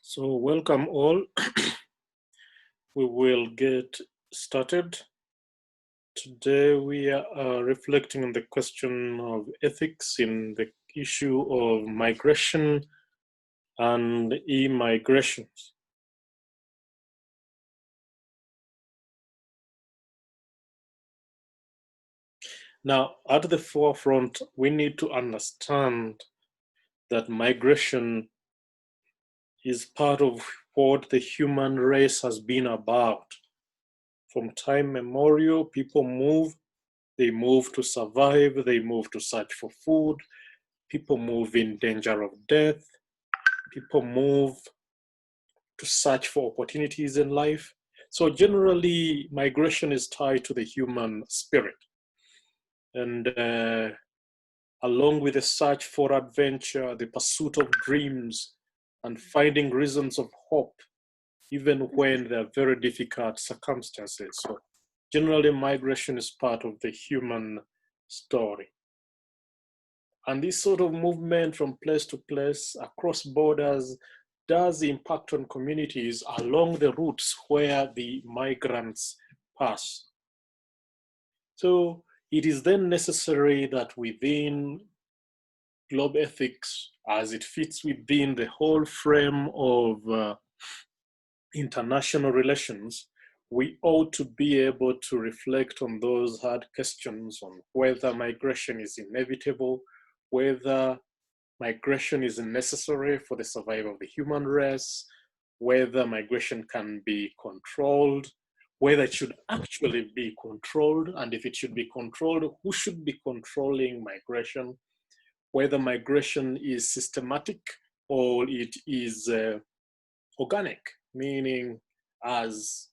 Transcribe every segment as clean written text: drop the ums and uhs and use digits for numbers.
So welcome all. We will get started. Today we are reflecting on the question of ethics in the issue of migration and immigrations. Now, at the forefront, we need to understand that migration is part of what the human race has been about. From time memorial, people move. They move to survive. They move to search for food. People move in danger of death. People move to search for opportunities in life. So generally, migration is tied to the human spirit. And along with the search for adventure, the pursuit of dreams, and finding reasons of hope, even when there are very difficult circumstances. So generally, migration is part of the human story. And this sort of movement from place to place across borders does impact on communities along the routes where the migrants pass. So it is then necessary that within globe ethics, as it fits within the whole frame of international relations, we ought to be able to reflect on those hard questions on whether migration is inevitable, whether migration is necessary for the survival of the human race, whether migration can be controlled, whether it should actually be controlled, and if it should be controlled, who should be controlling migration, whether migration is systematic or it is organic, meaning as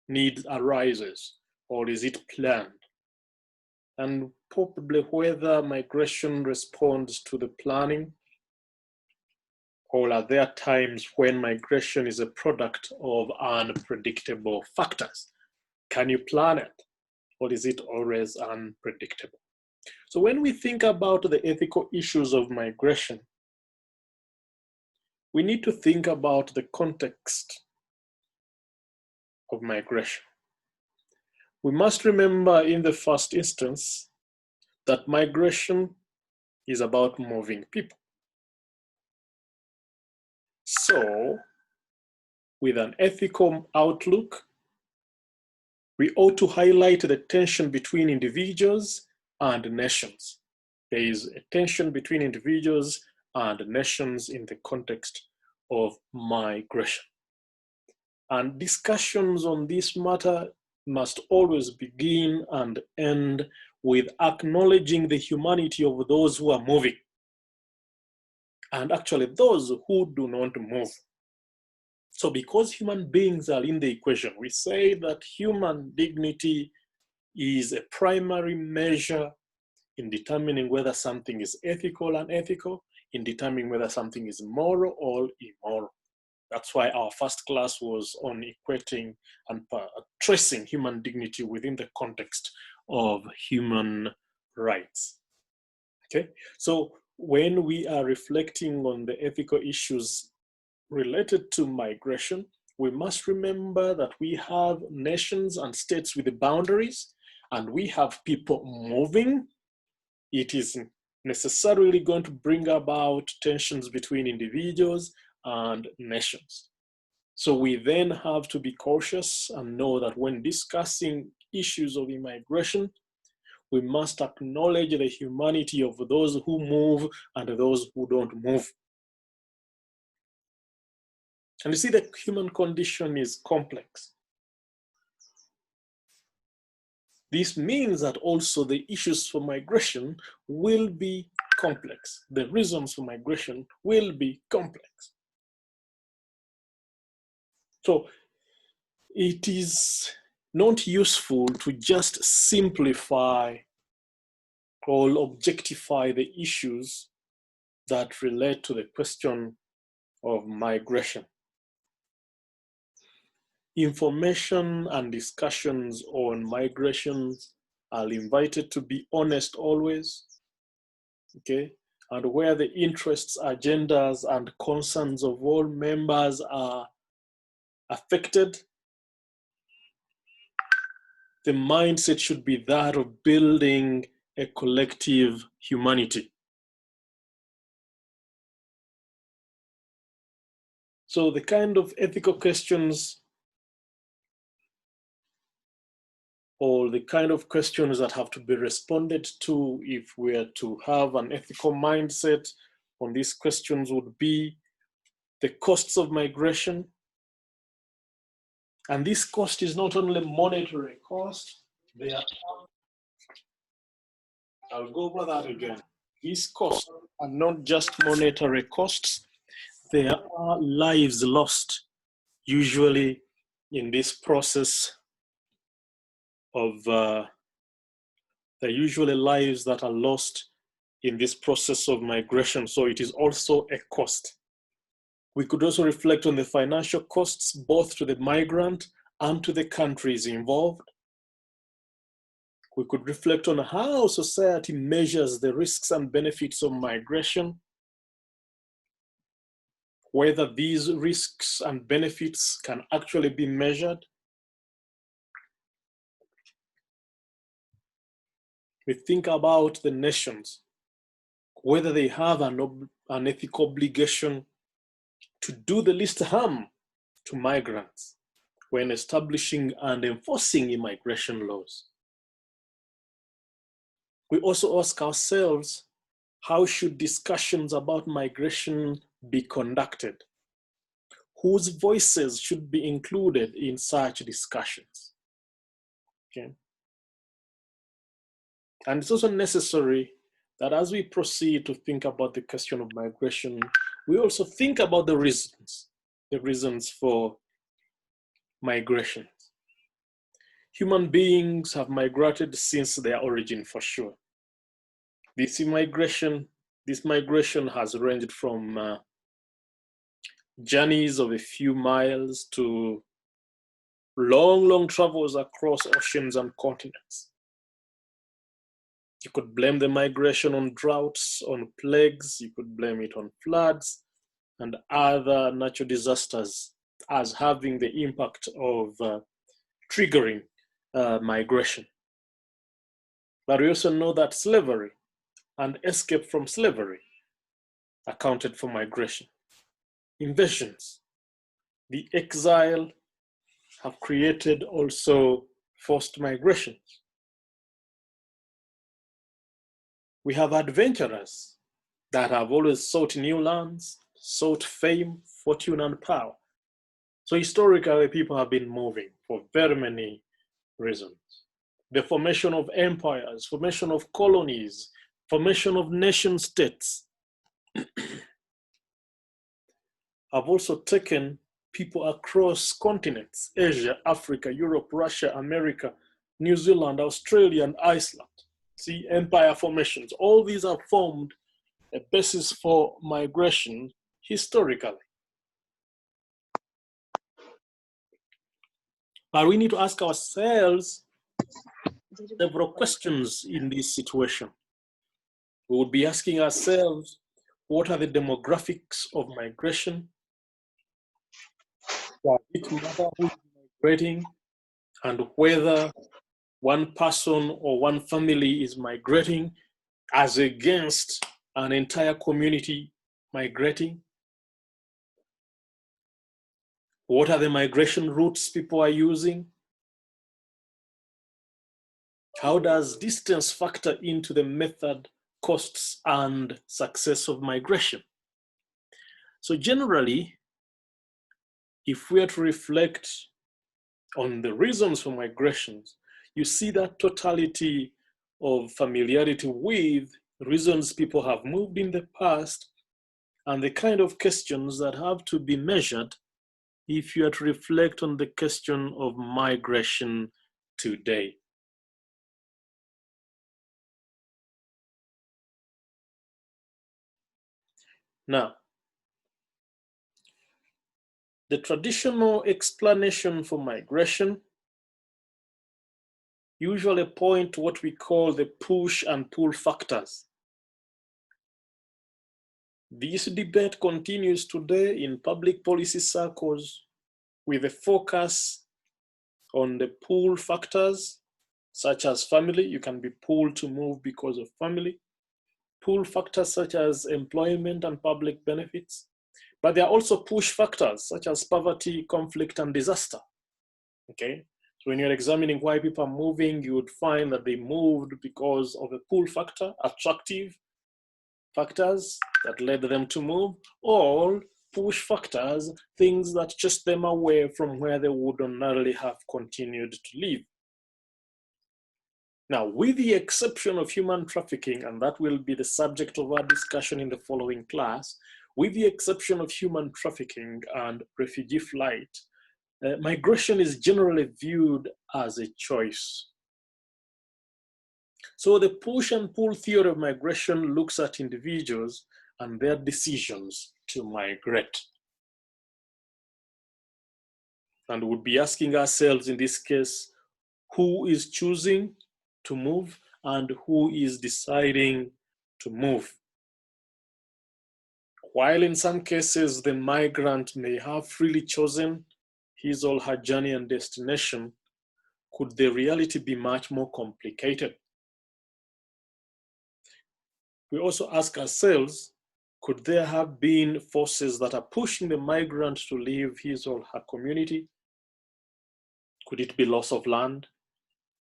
need arises, or is it planned? And probably whether migration responds to the planning, or are there times when migration is a product of unpredictable factors? Can you plan it, or is it always unpredictable? So when we think about the ethical issues of migration, we need to think about the context of migration. We must remember in the first instance that migration is about moving people. So, with an ethical outlook, we ought to highlight the tension between individuals and nations. There is a tension between individuals and nations in the context of migration. And discussions on this matter must always begin and end with acknowledging the humanity of those who are moving, and actually those who do not move. So because human beings are in the equation, we say that human dignity is a primary measure in determining whether something is ethical or unethical, in determining whether something is moral or immoral. That's why our first class was on equating and tracing human dignity within the context of human rights. Okay, so when we are reflecting on the ethical issues related to migration, we must remember that we have nations and states with boundaries, and we have people moving. It is necessarily going to bring about tensions between individuals and nations. So we then have to be cautious and know that when discussing issues of immigration, we must acknowledge the humanity of those who move and those who don't move. And you see, the human condition is complex. This means that also the issues for migration will be complex. The reasons for migration will be complex. So it is not useful to just simplify or objectify the issues that relate to the question of migration. Information and discussions on migrations are invited to be honest always, okay? and where the interests, agendas, and concerns of all members are affected, the mindset should be that of building a collective humanity. So the kind of ethical questions or the kind of questions that have to be responded to if we are to have an ethical mindset on these questions would be the costs of migration. And this cost is not only monetary cost, I'll go over that again. These costs are not just monetary costs, there are lives lost, usually in this process of, there are usually lives that are lost in this process of migration. So it is also a cost. We could also reflect on the financial costs, both to the migrant and to the countries involved. We could reflect on how society measures the risks and benefits of migration, whether these risks and benefits can actually be measured. We think about the nations, whether they have an ethical obligation to do the least harm to migrants when establishing and enforcing immigration laws. We also ask ourselves, how should discussions about migration be conducted? Whose voices should be included in such discussions? Okay. And it's also necessary that as we proceed to think about the question of migration, we also think about the reasons for migration. Human beings have migrated since their origin, for sure. This migration has ranged from journeys of a few miles to long travels across oceans and continents. You could blame the migration on droughts, on plagues, you could blame it on floods and other natural disasters as having the impact of triggering migration. But we also know that slavery and escape from slavery accounted for migration. Invasions, the exile have created also forced migrations. We have adventurers that have always sought new lands, sought fame, fortune, and power. So historically, people have been moving for very many reasons. The formation of empires, formation of colonies, formation of nation states have also taken people across continents: Asia, Africa, Europe, Russia, America, New Zealand, Australia, and Iceland. See, empire formations, all these have formed a basis for migration historically. But we need to ask ourselves several questions in this situation. We would be asking ourselves, what are the demographics of migration? Does it matter who is migrating and whether one person or one family is migrating as against an entire community migrating? What are the migration routes people are using? How does distance factor into the method, costs, and success of migration? So generally, if we are to reflect on the reasons for migrations, you see that totality of familiarity with reasons people have moved in the past and the kind of questions that have to be measured if you are to reflect on the question of migration today. Now, the traditional explanation for migration usually point to what we call the push and pull factors. This debate continues today in public policy circles with a focus on the pull factors, such as family. You can be pulled to move because of family. Pull factors such as employment and public benefits. But there are also push factors such as poverty, conflict, and disaster. Okay? So when you're examining why people are moving, you would find that they moved because of a pull factor, attractive factors that led them to move, or push factors, things that chased them away from where they would ordinarily have continued to live. Now, with the exception of human trafficking, and that will be the subject of our discussion in the following class, with the exception of human trafficking and refugee flight, migration is generally viewed as a choice. So the push and pull theory of migration looks at individuals and their decisions to migrate. And we'll be asking ourselves in this case, who is choosing to move and who is deciding to move? While in some cases the migrant may have freely chosen his or her journey and destination, could the reality be much more complicated? We also ask ourselves, could there have been forces that are pushing the migrant to leave his or her community? Could it be loss of land?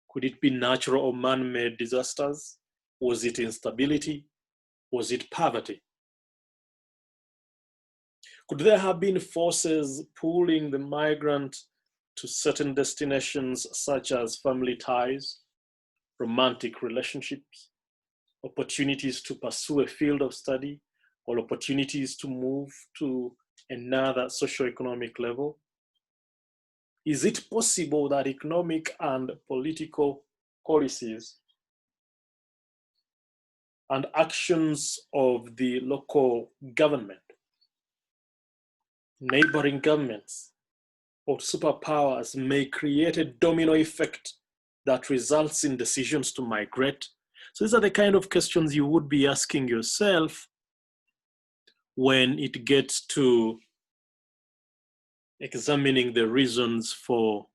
Could it be natural or man-made disasters? Was it instability? Was it poverty? Could there have been forces pulling the migrant to certain destinations such as family ties, romantic relationships, opportunities to pursue a field of study, or opportunities to move to another socioeconomic level? Is it possible that economic and political policies and actions of the local government, neighboring governments, or superpowers may create a domino effect that results in decisions to migrate? So these are the kind of questions you would be asking yourself when it gets to examining the reasons for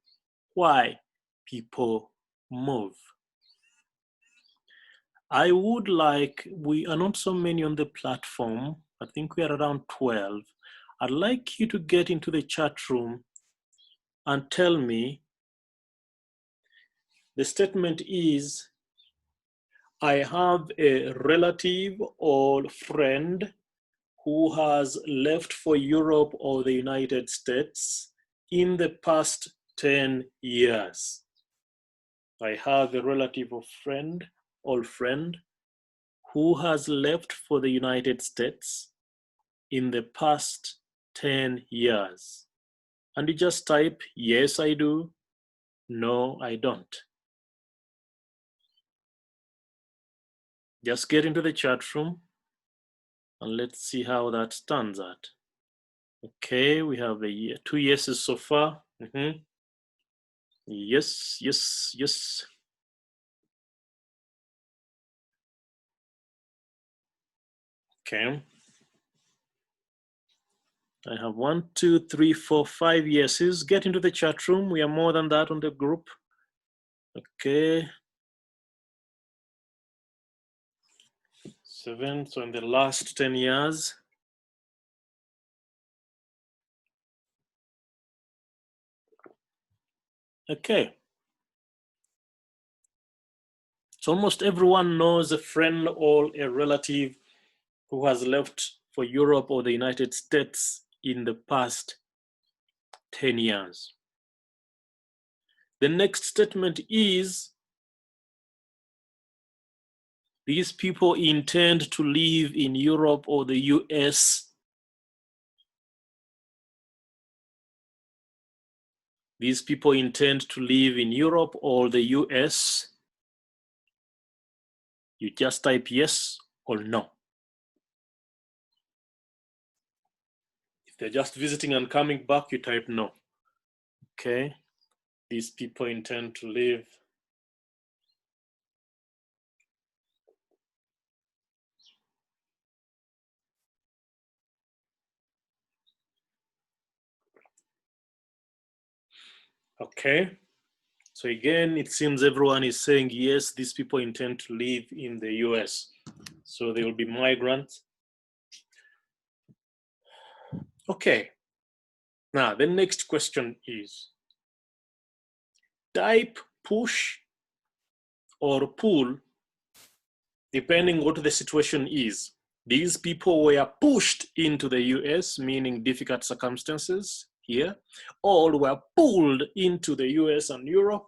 why people move. I would like, we are not so many on the platform, I think we are around 12. I'd like you to get into the chat room and tell me, the statement is, I have a relative or friend who has left for Europe or the United States in the past 10 years. I have a relative or friend who has left for the United States in the past 10 years. And you just type, yes, I do, no, I don't. Just get into the chat room and let's see how that turns out. Okay, we have 2 yeses so far. Yes, yes, yes. Okay. I have 1, 2, 3, 4, 5 yeses. Get into the chat room. We are more than that on the group. Okay. 7, so in the last 10 years. Okay. So almost everyone knows a friend or a relative who has left for Europe or the United States in the past 10 years. The next statement is, these people intend to live in Europe or the US. These people intend to live in Europe or the US. You just type yes or no. If they're just visiting and coming back, you type no. Okay, these people intend to live Okay. So again, it seems everyone is saying, yes, these people intend to live in the US. So they will be migrants. Okay. Now, the next question is, type push or pull, depending what the situation is. These people were pushed into the US, meaning difficult circumstances here, or were pulled into the US and Europe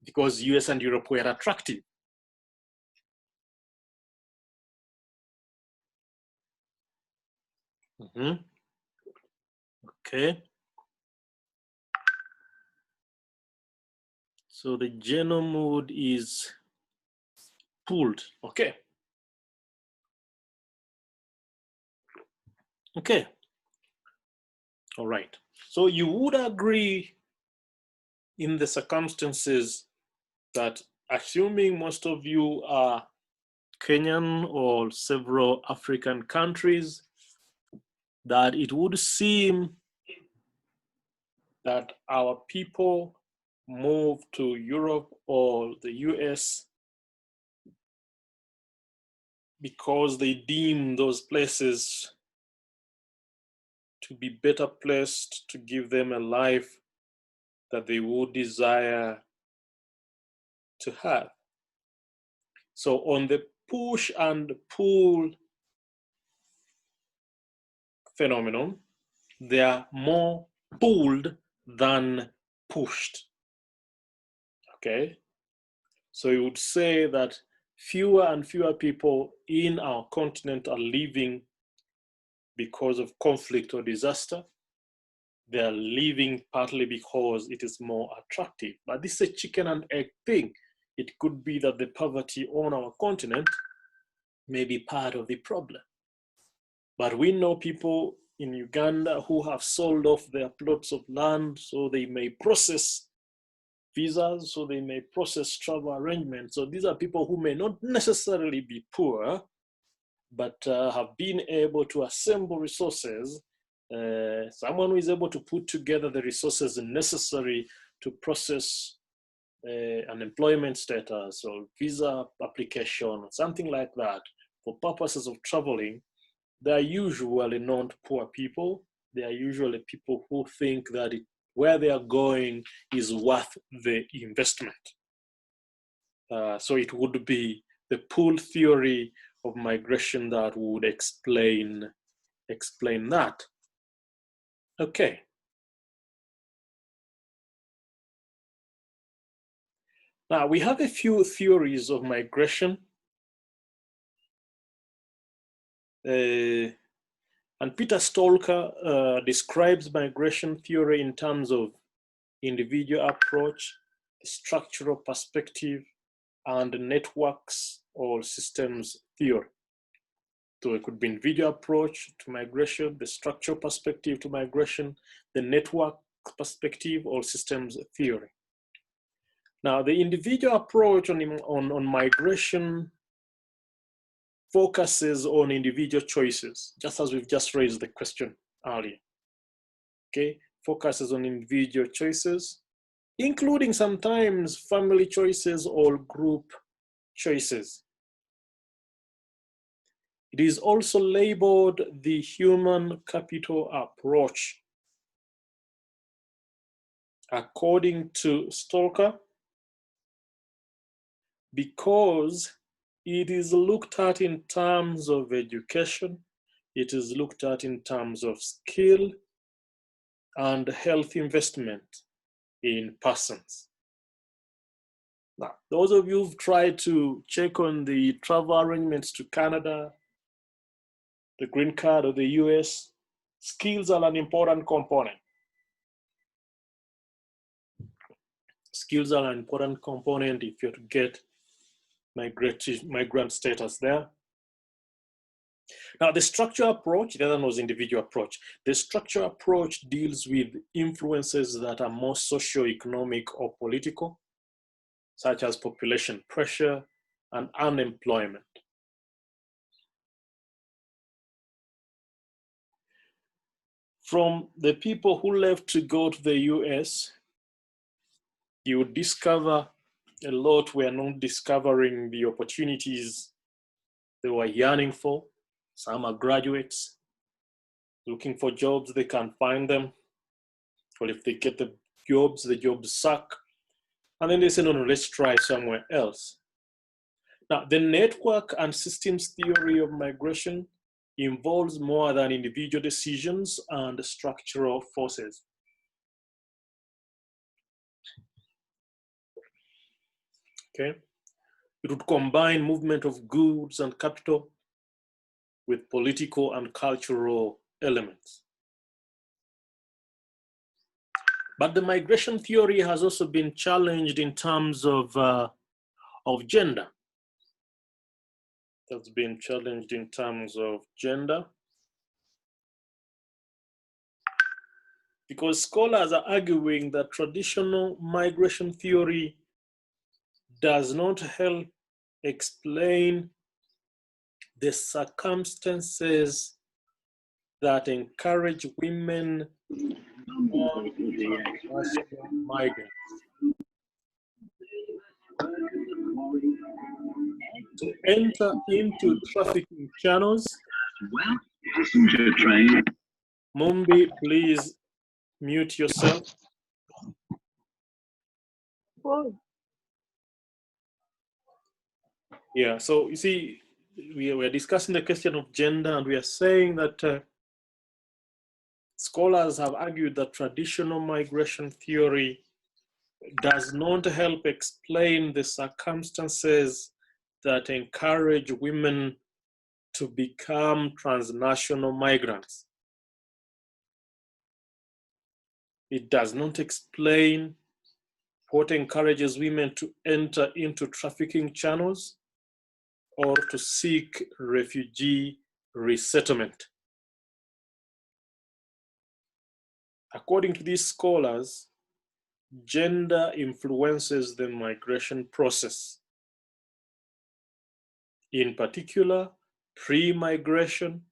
because US and Europe were attractive. Okay. So the general mood is pulled. Okay. Okay. All right. So you would agree in the circumstances that, assuming most of you are Kenyan or several African countries, that it would seem that our people move to Europe or the US because they deem those places to be better placed to give them a life that they would desire to have. So on the push and pull phenomenon, they are more pulled than pushed. Okay, so you would say that fewer and fewer people in our continent are living because of conflict or disaster. They are living partly because it is more attractive. But this is a chicken and egg thing. It could be that the poverty on our continent may be part of the problem. But we know people in Uganda who have sold off their plots of land so they may process visas, so they may process travel arrangements. So these are people who may not necessarily be poor, but have been able to assemble resources. Someone who is able to put together the resources necessary to process an employment status or visa application, something like that, for purposes of traveling. They are usually not poor people. They are usually people who think that where they are going is worth the investment. So it would be the pull theory of migration that would explain that. Okay. Now we have a few theories of migration. And Peter Stolker describes migration theory in terms of individual approach, structural perspective, and networks or systems theory. So it could be individual approach to migration, the structural perspective to migration, the network perspective or systems theory. Now, the individual approach on migration focuses on individual choices, just as we've just raised the question earlier. Okay, focuses on individual choices, including sometimes family choices or group choices. It is also labeled the human capital approach. According to Stalker, because it is looked at in terms of education, it is looked at in terms of skill and health investment in persons. Now, those of you who've tried to check on the travel arrangements to Canada, the green card of the US, skills are an important component. Skills are an important component if you're to get migrant status there. Now, the structure approach, the other one was individual approach. The structure approach deals with influences that are more socio-economic or political, such as population pressure and unemployment. From the people who left to go to the US, you would discover a lot were not discovering the opportunities they were yearning for. Some are graduates looking for jobs, they can't find them. Or if they get the jobs suck. And then they say, no, let's try somewhere else. Now, the network and systems theory of migration involves more than individual decisions and structural forces. Okay? It would combine movement of goods and capital with political and cultural elements. But the migration theory has also been challenged in terms of gender. That's been challenged in terms of gender. Because scholars are arguing that traditional migration theory does not help explain the circumstances that encourage women migrants to enter into trafficking channels. Well, passenger train. Mumbi, please mute yourself. Yeah, so you see, we are discussing the question of gender, and we are saying that scholars have argued that traditional migration theory does not help explain the circumstances that encourage women to become transnational migrants. It does not explain what encourages women to enter into trafficking channels or to seek refugee resettlement. According to these scholars, gender influences the migration process. In particular, pre-migration,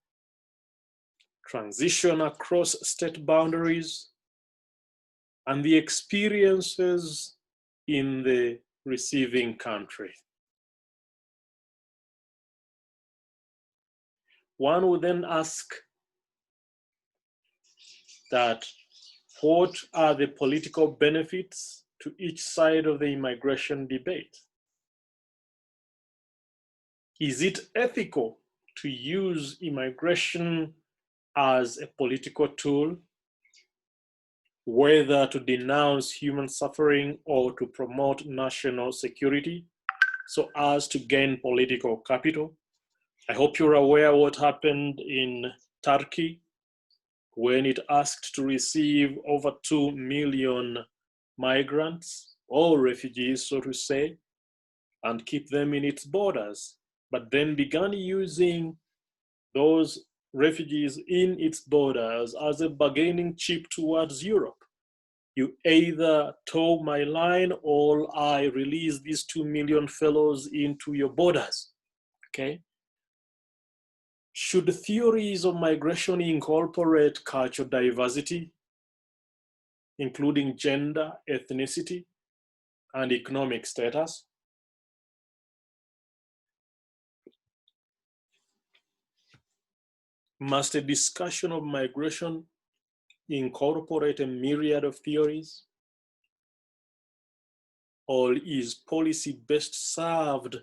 transition across state boundaries, and the experiences in the receiving country. One would then ask that what are the political benefits to each side of the immigration debate? Is it ethical to use immigration as a political tool, whether to denounce human suffering or to promote national security so as to gain political capital? I hope you're aware what happened in Turkey when it asked to receive over 2 million migrants, or refugees, so to say, and keep them in its borders, but then began using those refugees in its borders as a bargaining chip towards Europe. You either toe my line or I release these 2 million fellows into your borders, okay? Should theories of migration incorporate cultural diversity, including gender, ethnicity, and economic status? Must a discussion of migration incorporate a myriad of theories? Or is policy best served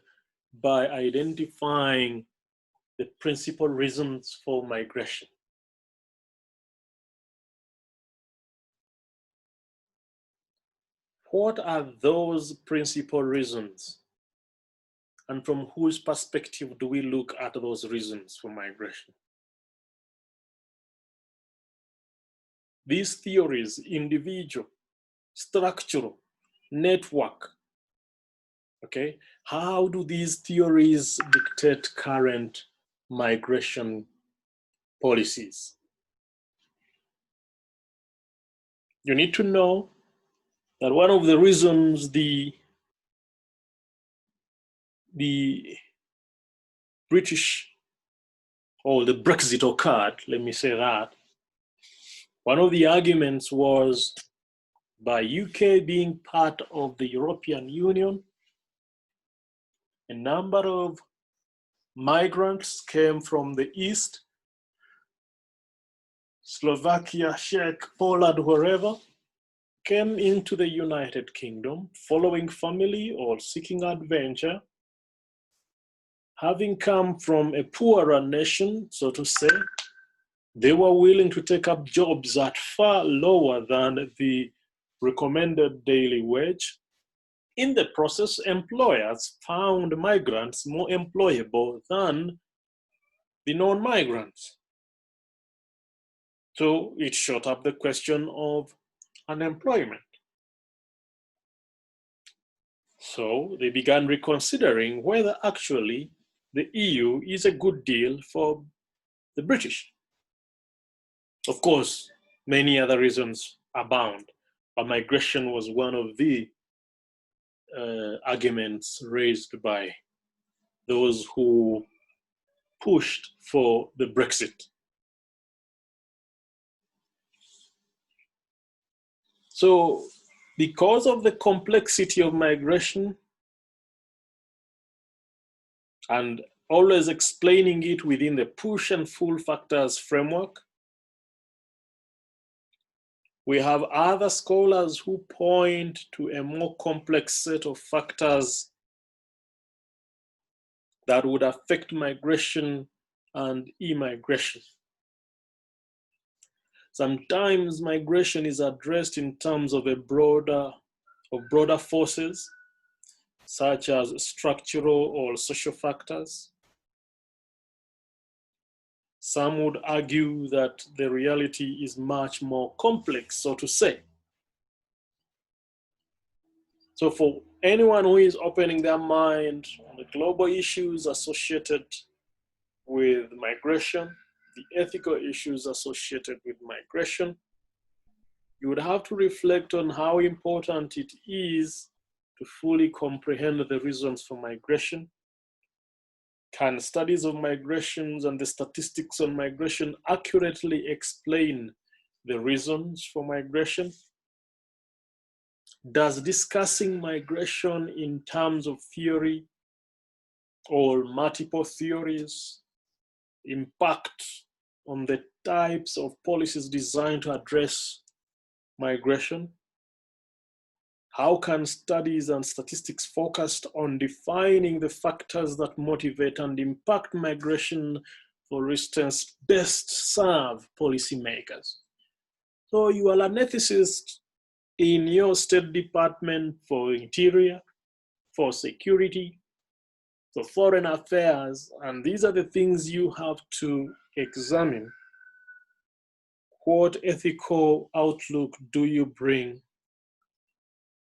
by identifying the principal reasons for migration? What are those principal reasons? And from whose perspective do we look at those reasons for migration? These theories, individual, structural, network, okay? How do these theories dictate current migration policies? You need to know that one of the reasons the British, or the Brexit occurred, let me say that, one of the arguments was by UK being part of the European Union, a number of migrants came from the East, Slovakia, Czech, Poland, wherever, came into the United Kingdom following family or seeking adventure, having come from a poorer nation, so to say. They were willing to take up jobs at far lower than the recommended daily wage. In the process, employers found migrants more employable than the non-migrants. So it shot up the question of unemployment. So they began reconsidering whether actually the EU is a good deal for the British. Of course, many other reasons abound, but migration was one of the arguments raised by those who pushed for the Brexit. So, because of the complexity of migration and always explaining it within the push and pull factors framework, we have other scholars who point to a more complex set of factors that would affect migration and immigration. Sometimes migration is addressed in terms of broader forces, such as structural or social factors. Some would argue that the reality is much more complex, so to say. So for anyone who is opening their mind on the global issues associated with migration, the ethical issues associated with migration, you would have to reflect on how important it is to fully comprehend the reasons for migration. Can studies of migrations and the statistics on migration accurately explain the reasons for migration? Does discussing migration in terms of theory or multiple theories impact on the types of policies designed to address migration? How can studies and statistics focused on defining the factors that motivate and impact migration, for instance, best serve policymakers? So you are an ethicist in your State Department for Interior, for Security, for Foreign Affairs, and these are the things you have to examine. What ethical outlook do you bring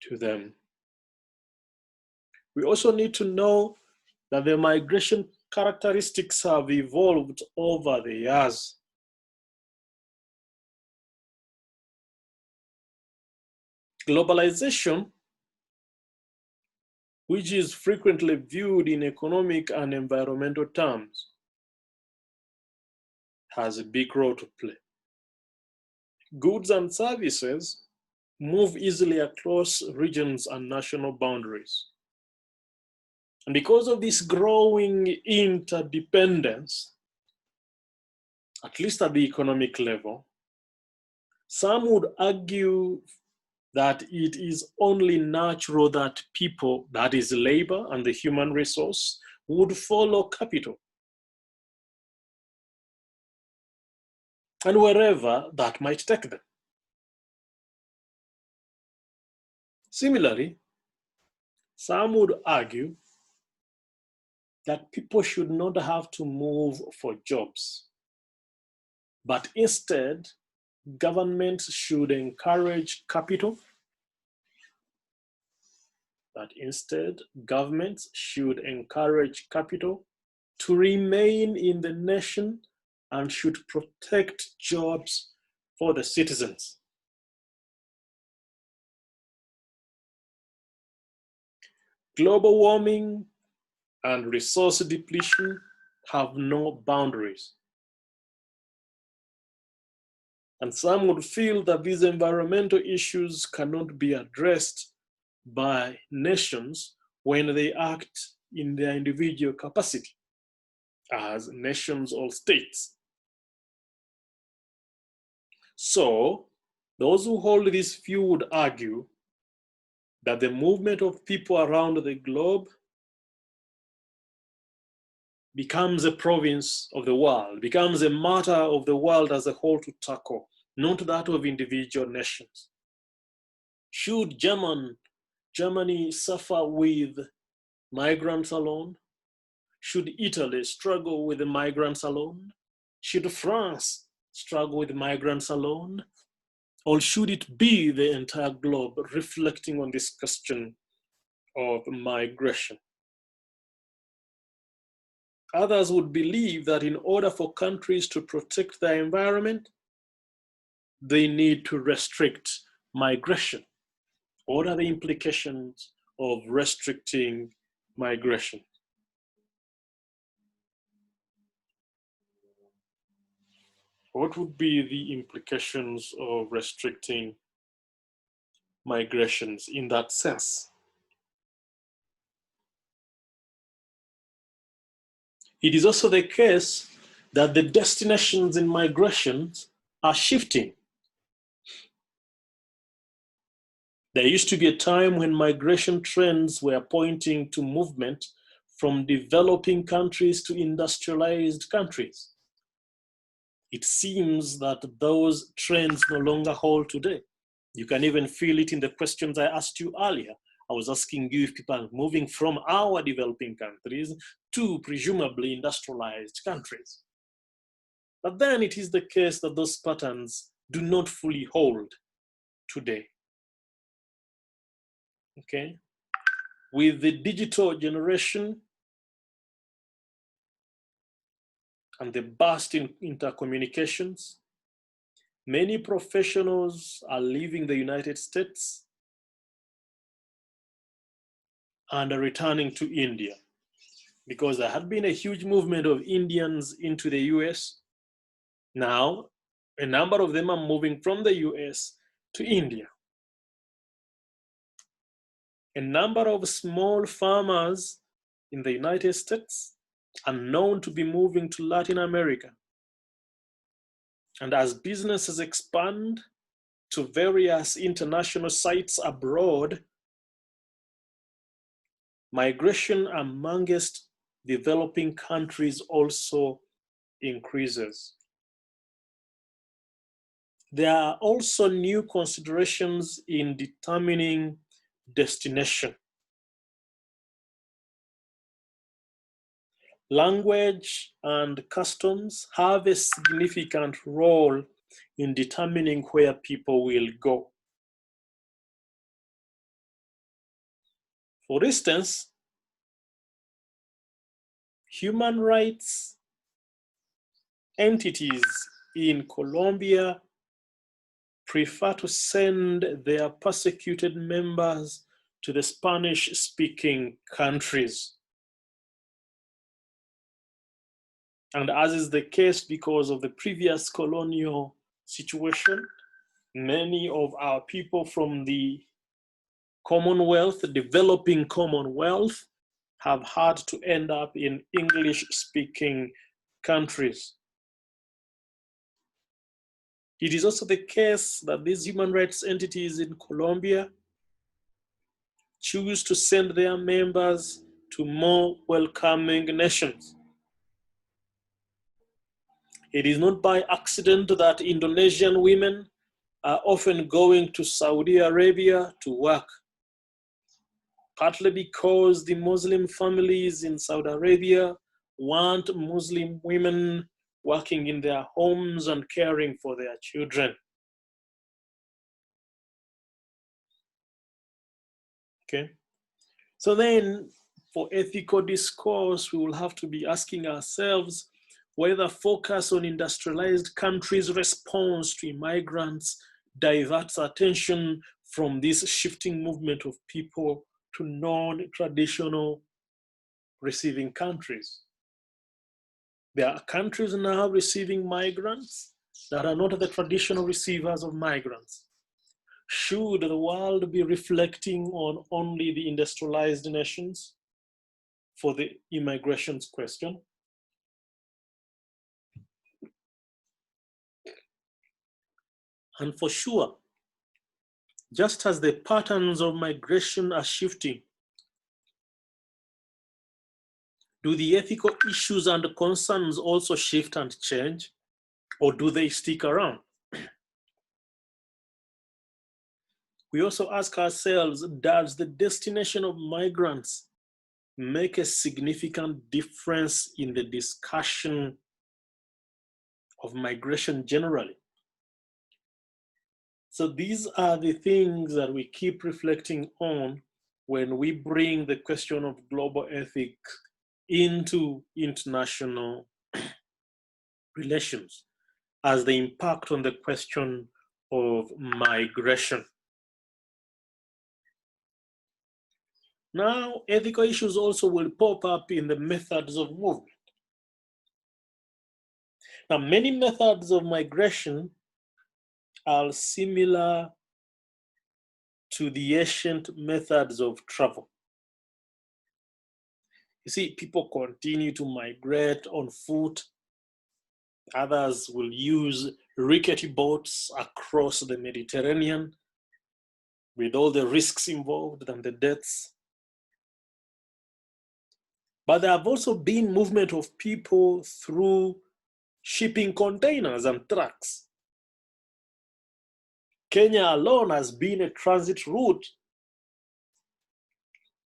to them? We also need to know that the migration characteristics have evolved over the years. Globalization, which is frequently viewed in economic and environmental terms, has a big role to play. Goods and services move easily across regions and national boundaries. And because of this growing interdependence, at least at the economic level, some would argue that it is only natural that people, that is labor and the human resource, would follow capital. And wherever that might take them. Similarly, some would argue that people should not have to move for jobs, but instead, governments should encourage capital. That instead, governments should encourage capital to remain in the nation and should protect jobs for the citizens. Global warming and resource depletion have no boundaries. And some would feel that these environmental issues cannot be addressed by nations when they act in their individual capacity as nations or states. So, those who hold this view would argue that the movement of people around the globe becomes a province of the world, becomes a matter of the world as a whole to tackle, not that of individual nations. Should Germany suffer with migrants alone? Should Italy struggle with the migrants alone? Should France struggle with migrants alone? Or should it be the entire globe reflecting on this question of migration? Others would believe that in order for countries to protect their environment, they need to restrict migration. What are the implications of restricting migration? What would be the implications of restricting migrations in that sense? It is also the case that the destinations in migrations are shifting. There used to be a time when migration trends were pointing to movement from developing countries to industrialized countries. It seems that those trends no longer hold today. You can even feel it in the questions I asked you earlier. I was asking you if people are moving from our developing countries to presumably industrialized countries. But then it is the case that those patterns do not fully hold today. Okay? With the digital generation and the burst in intercommunications, many professionals are leaving the United States and are returning to India because there had been a huge movement of Indians into the US. Now, a number of them are moving from the US to India. A number of small farmers in the United States are known to be moving to Latin America. And as businesses expand to various international sites abroad, migration amongst developing countries also increases. There are also new considerations in determining destination. Language and customs have a significant role in determining where people will go. For instance, human rights entities in Colombia prefer to send their persecuted members to the Spanish-speaking countries. And as is the case because of the previous colonial situation, many of our people from the Commonwealth, developing Commonwealth, have had to end up in English-speaking countries. It is also the case that these human rights entities in Colombia choose to send their members to more welcoming nations. It is not by accident that Indonesian women are often going to Saudi Arabia to work, partly because the Muslim families in Saudi Arabia want Muslim women working in their homes and caring for their children. Okay, so then for ethical discourse, we will have to be asking ourselves whether focus on industrialized countries' response to immigrants diverts attention from this shifting movement of people to non-traditional receiving countries. There are countries now receiving migrants, that are not the traditional receivers of migrants? Should the world be reflecting on only the industrialized nations for the immigrations question? And for sure, just as the patterns of migration are shifting, do the ethical issues and concerns also shift and change, or do they stick around? We also ask ourselves, does the destination of migrants make a significant difference in the discussion of migration generally? So these are the things that we keep reflecting on when we bring the question of global ethics into international relations as they impact on the question of migration. Now, ethical issues also will pop up in the methods of movement. Now, many methods of migration are similar to the ancient methods of travel. You see, people continue to migrate on foot. Others will use rickety boats across the Mediterranean with all the risks involved and the deaths. But there have also been movement of people through shipping containers and trucks. Kenya alone has been a transit route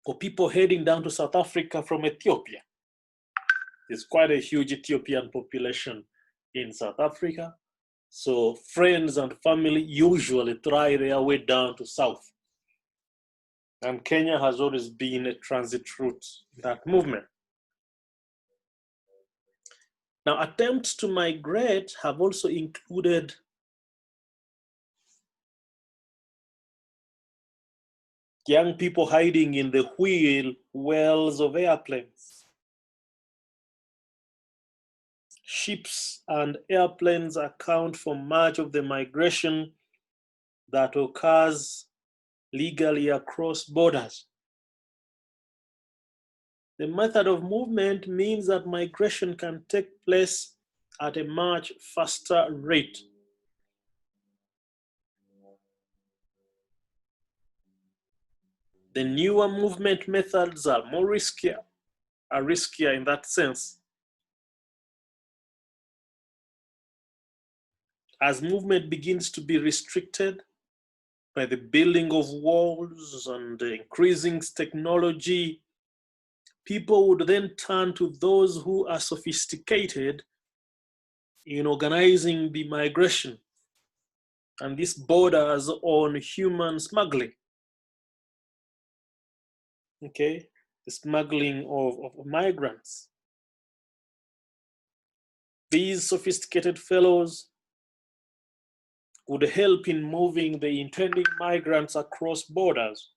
for people heading down to South Africa from Ethiopia. There's quite a huge Ethiopian population in South Africa. So friends and family usually try their way down to South. And Kenya has always been a transit route in that movement. Now, attempts to migrate have also included young people hiding in the wheel wells of airplanes. Ships and airplanes account for much of the migration that occurs legally across borders. The method of movement means that migration can take place at a much faster rate. The newer movement methods are riskier in that sense. As movement begins to be restricted by the building of walls and the increasing technology, people would then turn to those who are sophisticated in organizing the migration. And this borders on human smuggling. Okay, the smuggling of migrants. These sophisticated fellows would help in moving the intending migrants across borders.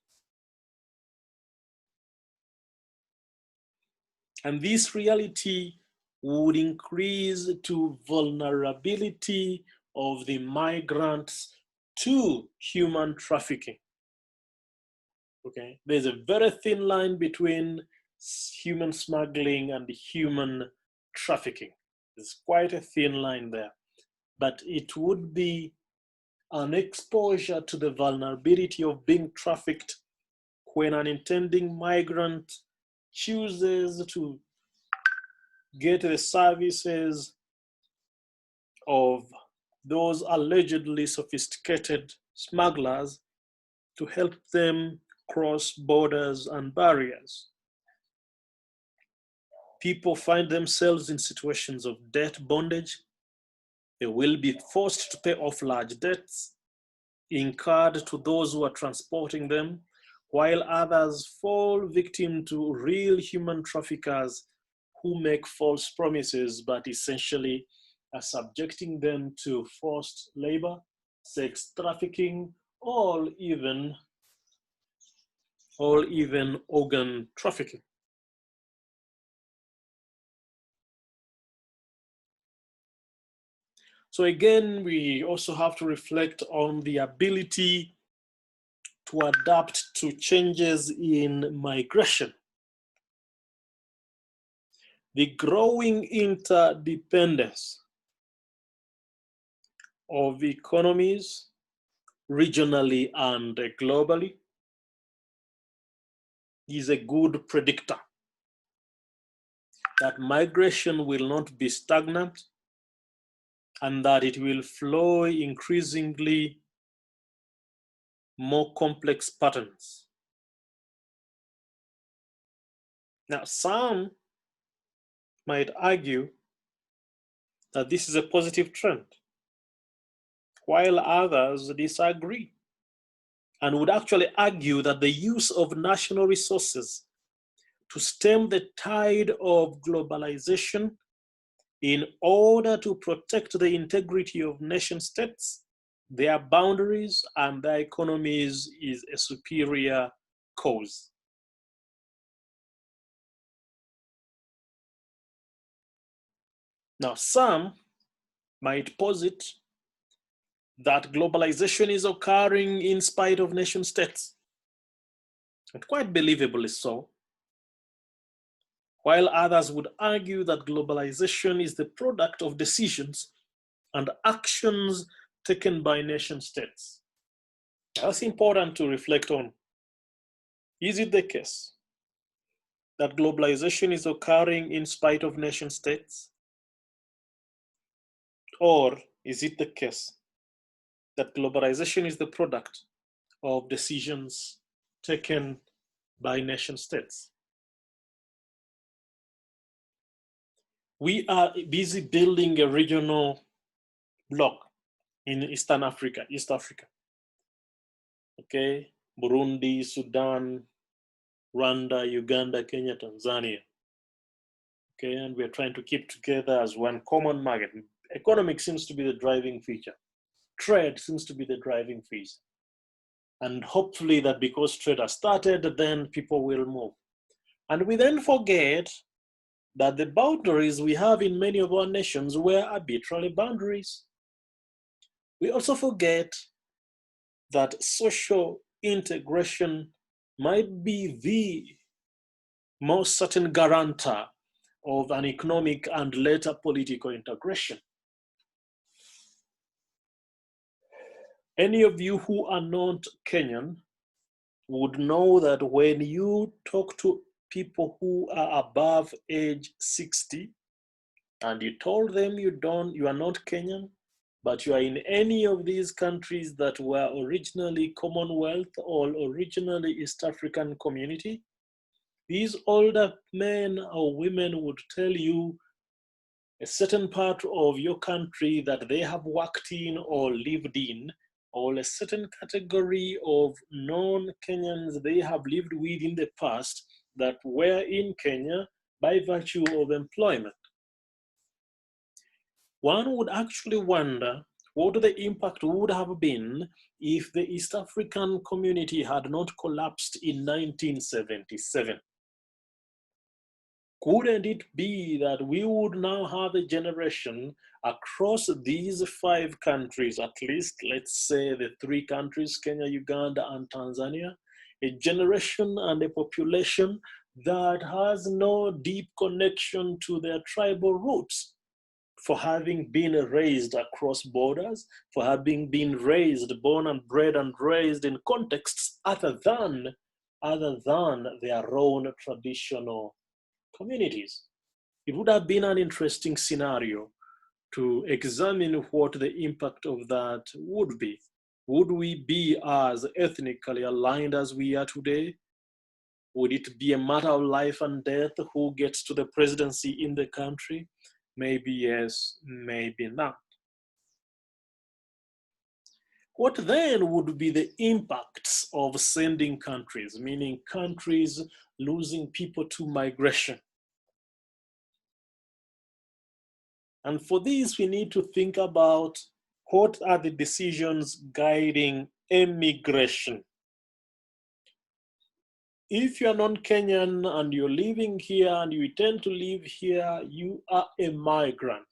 And this reality would increase to vulnerability of the migrants to human trafficking. Okay, there's a very thin line between human smuggling and human trafficking. There's quite a thin line there, but it would be an exposure to the vulnerability of being trafficked when an intending migrant chooses to get the services of those allegedly sophisticated smugglers to help them cross borders and barriers. People find themselves in situations of debt bondage. They will be forced to pay off large debts incurred to those who are transporting them, while others fall victim to real human traffickers who make false promises but essentially are subjecting them to forced labor, sex trafficking, or even organ trafficking. So again, we also have to reflect on the ability to adapt to changes in migration. The growing interdependence of economies regionally and globally is a good predictor that migration will not be stagnant and that it will flow increasingly more complex patterns. Now, some might argue that this is a positive trend, while others disagree and would actually argue that the use of national resources to stem the tide of globalization in order to protect the integrity of nation states, their boundaries, and their economies is a superior cause. Now, some might posit that globalization is occurring in spite of nation states, and quite believably so, while others would argue that globalization is the product of decisions and actions taken by nation states. That's important to reflect on. Is it the case that globalization is occurring in spite of nation states? Or is it the case that globalization is the product of decisions taken by nation states? We are busy building a regional bloc in Eastern Africa, East Africa. Okay, Burundi, Sudan, Rwanda, Uganda, Kenya, Tanzania. Okay, and we're trying to keep together as one common market. Economic seems to be the driving feature. Trade seems to be the driving feature. And hopefully that because trade has started, then people will move. And we then forget that the boundaries we have in many of our nations were arbitrary boundaries. We also forget that social integration might be the most certain guarantor of an economic and later political integration. Any of you who are not Kenyan would know that when you talk to people who are above age 60 and you told them you are not Kenyan, but you are in any of these countries that were originally Commonwealth or originally East African community, these older men or women would tell you a certain part of your country that they have worked in or lived in, or a certain category of non-Kenyans they have lived with in the past that were in Kenya by virtue of employment. One would actually wonder what the impact would have been if the East African community had not collapsed in 1977. Couldn't it be that we would now have a generation across these 5 countries, at least, let's say the 3 countries, Kenya, Uganda, and Tanzania, a generation and a population that has no deep connection to their tribal roots, for having been raised across borders, for having been raised, born and bred and raised in contexts other than their own traditional communities. It would have been an interesting scenario to examine what the impact of that would be. Would we be as ethnically aligned as we are today? Would it be a matter of life and death who gets to the presidency in the country? Maybe yes, maybe not. What then would be the impacts of sending countries, meaning countries losing people to migration? And for this, we need to think about what are the decisions guiding immigration. If you're non-Kenyan and you're living here and you intend to live here, you are a migrant.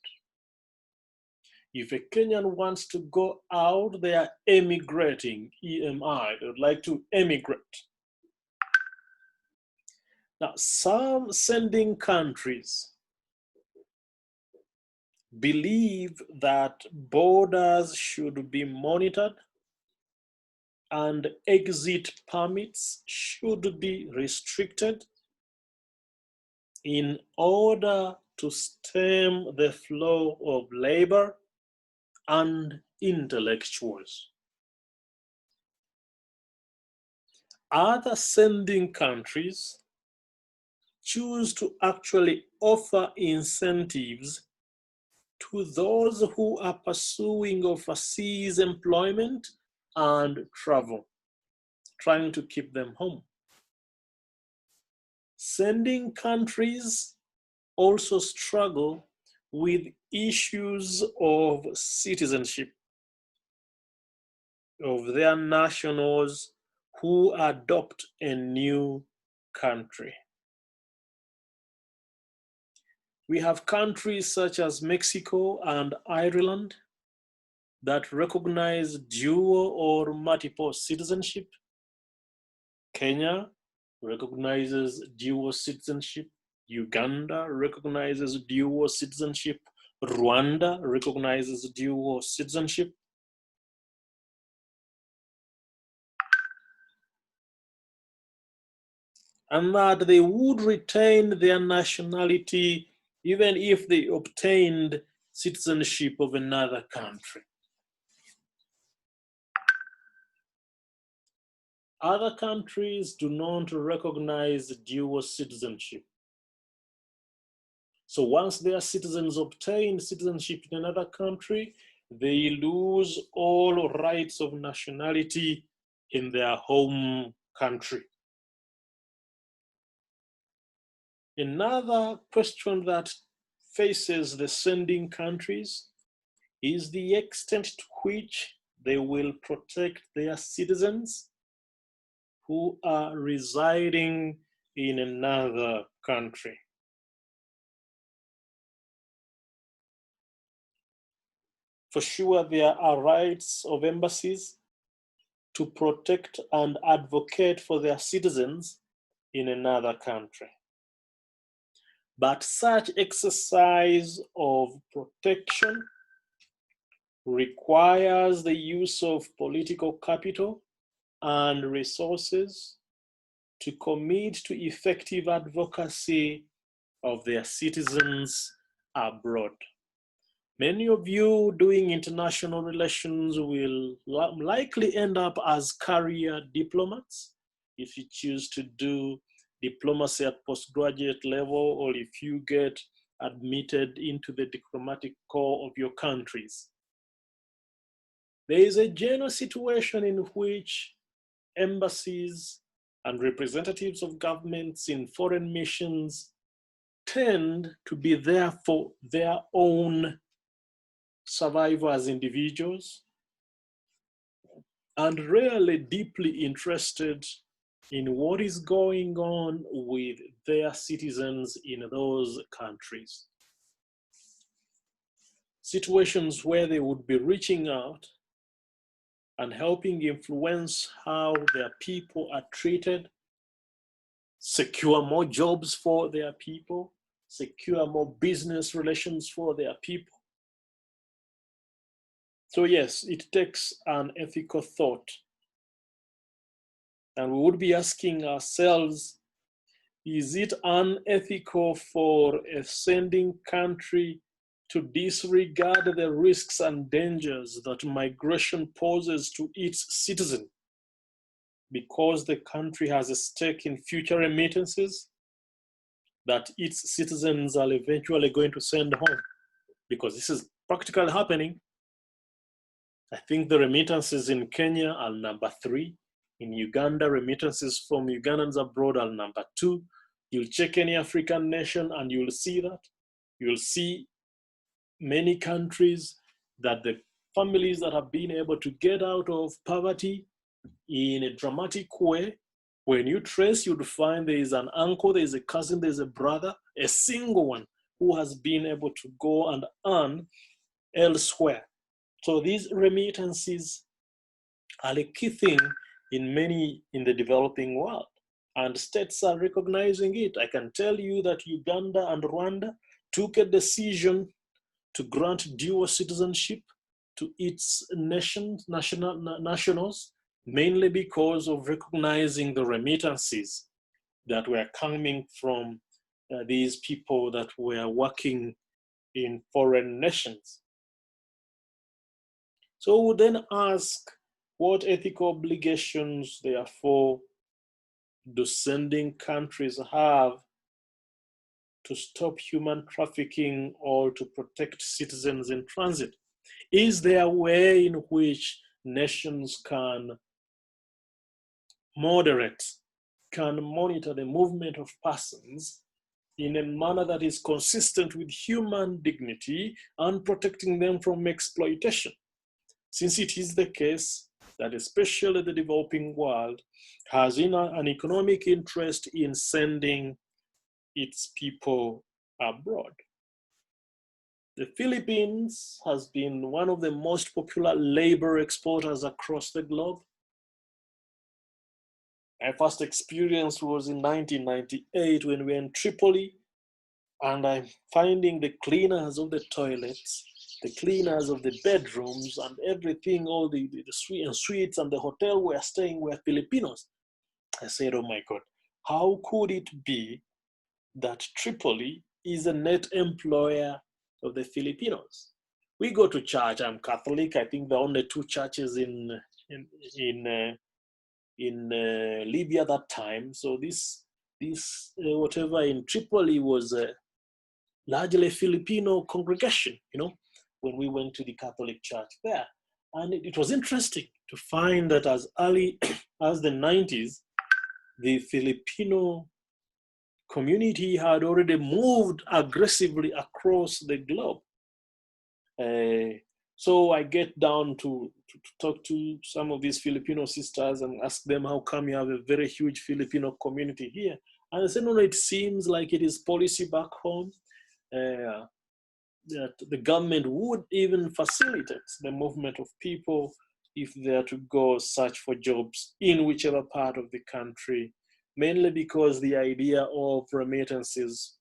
If a Kenyan wants to go out, they are emigrating, EMI. They would like to emigrate. Now, some sending countries believe that borders should be monitored and exit permits should be restricted in order to stem the flow of labor and intellectuals. Other sending countries choose to actually offer incentives to those who are pursuing overseas employment and travel, trying to keep them home. Sending countries also struggle with issues of citizenship of their nationals who adopt a new country. We have countries such as Mexico and Ireland that recognize dual or multiple citizenship. Kenya recognizes dual citizenship. Uganda recognizes dual citizenship. Rwanda recognizes dual citizenship. And that they would retain their nationality even if they obtained citizenship of another country. Other countries do not recognize dual citizenship. So once their citizens obtain citizenship in another country, they lose all rights of nationality in their home country. Another question that faces the sending countries is the extent to which they will protect their citizens who are residing in another country. For sure, there are rights of embassies to protect and advocate for their citizens in another country. But such exercise of protection requires the use of political capital and resources to commit to effective advocacy of their citizens abroad. Many of you doing international relations will likely end up as career diplomats if you choose to do diplomacy at postgraduate level, or if you get admitted into the diplomatic corps of your countries. There is a general situation in which embassies and representatives of governments in foreign missions tend to be there for their own survival as individuals and rarely deeply interested in what is going on with their citizens in those countries. Situations where they would be reaching out and helping influence how their people are treated, secure more jobs for their people, secure more business relations for their people. So yes, it takes an ethical thought. And we would be asking ourselves, is it unethical for a sending country to disregard the risks and dangers that migration poses to its citizens because the country has a stake in future remittances that its citizens are eventually going to send home? Because this is practically happening. I think the remittances in Kenya are number 3. In Uganda, remittances from Ugandans abroad are number 2. You'll check any African nation and you'll see that. You'll see many countries that the families that have been able to get out of poverty in a dramatic way, when you trace, you'd find there is an uncle, there is a cousin, there's a brother, a single one who has been able to go and earn elsewhere. So these remittances are a key thing in many in the developing world, and states are recognizing it. I can tell you that Uganda and Rwanda took a decision to grant dual citizenship to its nationals, mainly because of recognizing the remittances that were coming from these people that were working in foreign nations. So we then ask, what ethical obligations, therefore, do sending countries have to stop human trafficking or to protect citizens in transit? Is there a way in which nations can moderate, can monitor the movement of persons in a manner that is consistent with human dignity and protecting them from exploitation? Since it is the case that especially the developing world has an economic interest in sending its people abroad. The Philippines has been one of the most popular labor exporters across the globe. My first experience was in 1998 when we were in Tripoli, and I'm finding the cleaners of the toilets, the cleaners of the bedrooms, and everything, all the suites and the hotel we're staying were Filipinos. I said, oh my God, how could it be that Tripoli is a net employer of the Filipinos? We go to church. I'm Catholic. I think there are only two churches in Libya that time. So this whatever in Tripoli was largely Filipino congregation, when we went to the Catholic church there. And it was interesting to find that as early as the 90s, the Filipino community had already moved aggressively across the globe. So I get down to talk to some of these Filipino sisters and ask them, how come you have a very huge Filipino community here? And they said, no, it seems like it is policy back home that the government would even facilitate the movement of people if they are to go search for jobs in whichever part of the country, mainly because the idea of remittances.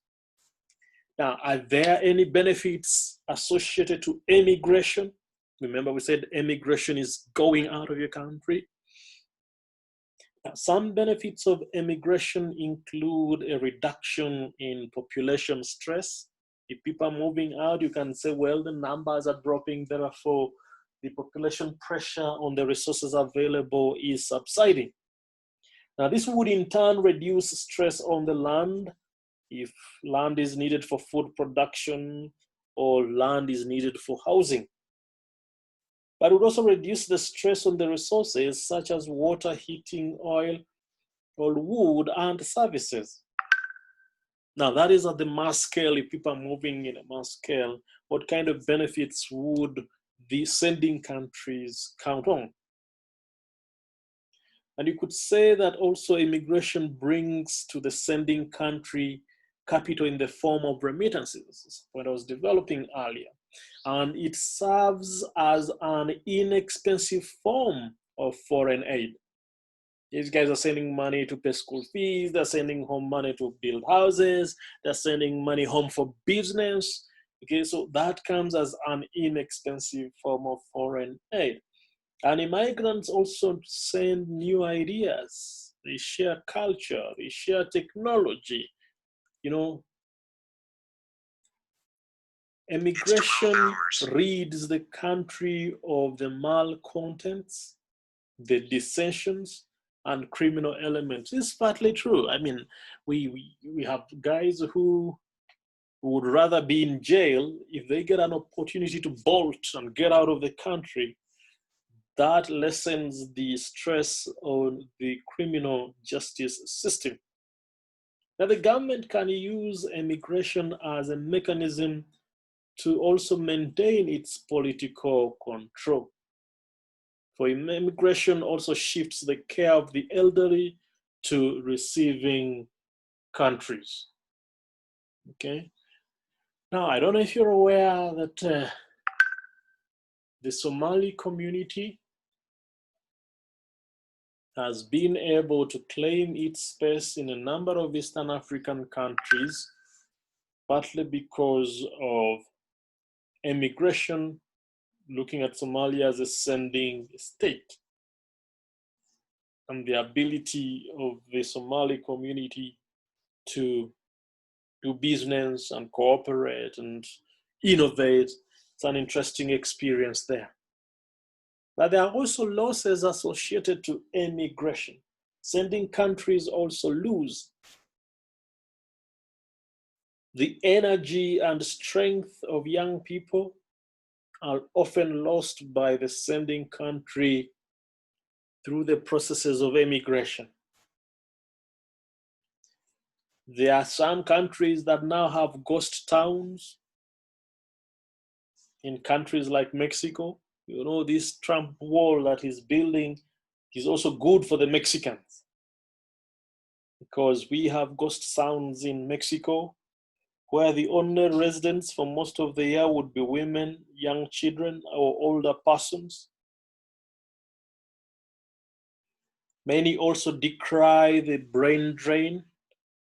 Now, are there any benefits associated to immigration? Remember, we said immigration is going out of your country. Now, some benefits of immigration include a reduction in population stress. If people are moving out, you can say, well, the numbers are dropping, therefore the population pressure on the resources available is subsiding. Now, this would in turn reduce stress on the land, if land is needed for food production or land is needed for housing. But it would also reduce the stress on the resources such as water, heating, oil, or wood and services. Now that is at the mass scale. If people are moving in a mass scale, what kind of benefits would the sending countries count on? And you could say that also immigration brings to the sending country capital in the form of remittances, what I was developing earlier. And it serves as an inexpensive form of foreign aid. These guys are sending money to pay school fees, they're sending home money to build houses, they're sending money home for business. Okay, so that comes as an inexpensive form of foreign aid. And immigrants also send new ideas. They share culture, they share technology. Immigration rids the country of the malcontents, the dissensions, and criminal elements. It's partly true. I mean, we have guys who would rather be in jail if they get an opportunity to bolt and get out of the country. That lessens the stress on the criminal justice system. Now, the government can use immigration as a mechanism to also maintain its political control. For immigration also shifts the care of the elderly to receiving countries. Okay. Now, I don't know if you're aware that the Somali community has been able to claim its space in a number of Eastern African countries, partly because of immigration, looking at Somalia as a sending state, and the ability of the Somali community to do business and cooperate and innovate. It's an interesting experience there. But there are also losses associated to immigration. Sending countries also lose the energy and strength of young people are often lost by the sending country through the processes of immigration. There are some countries that now have ghost towns. In countries like Mexico, you know, this Trump wall that he's building is also good for the Mexicans, because we have ghost towns in Mexico where the only residents for most of the year would be women, young children, or older persons. Many also decry the brain drain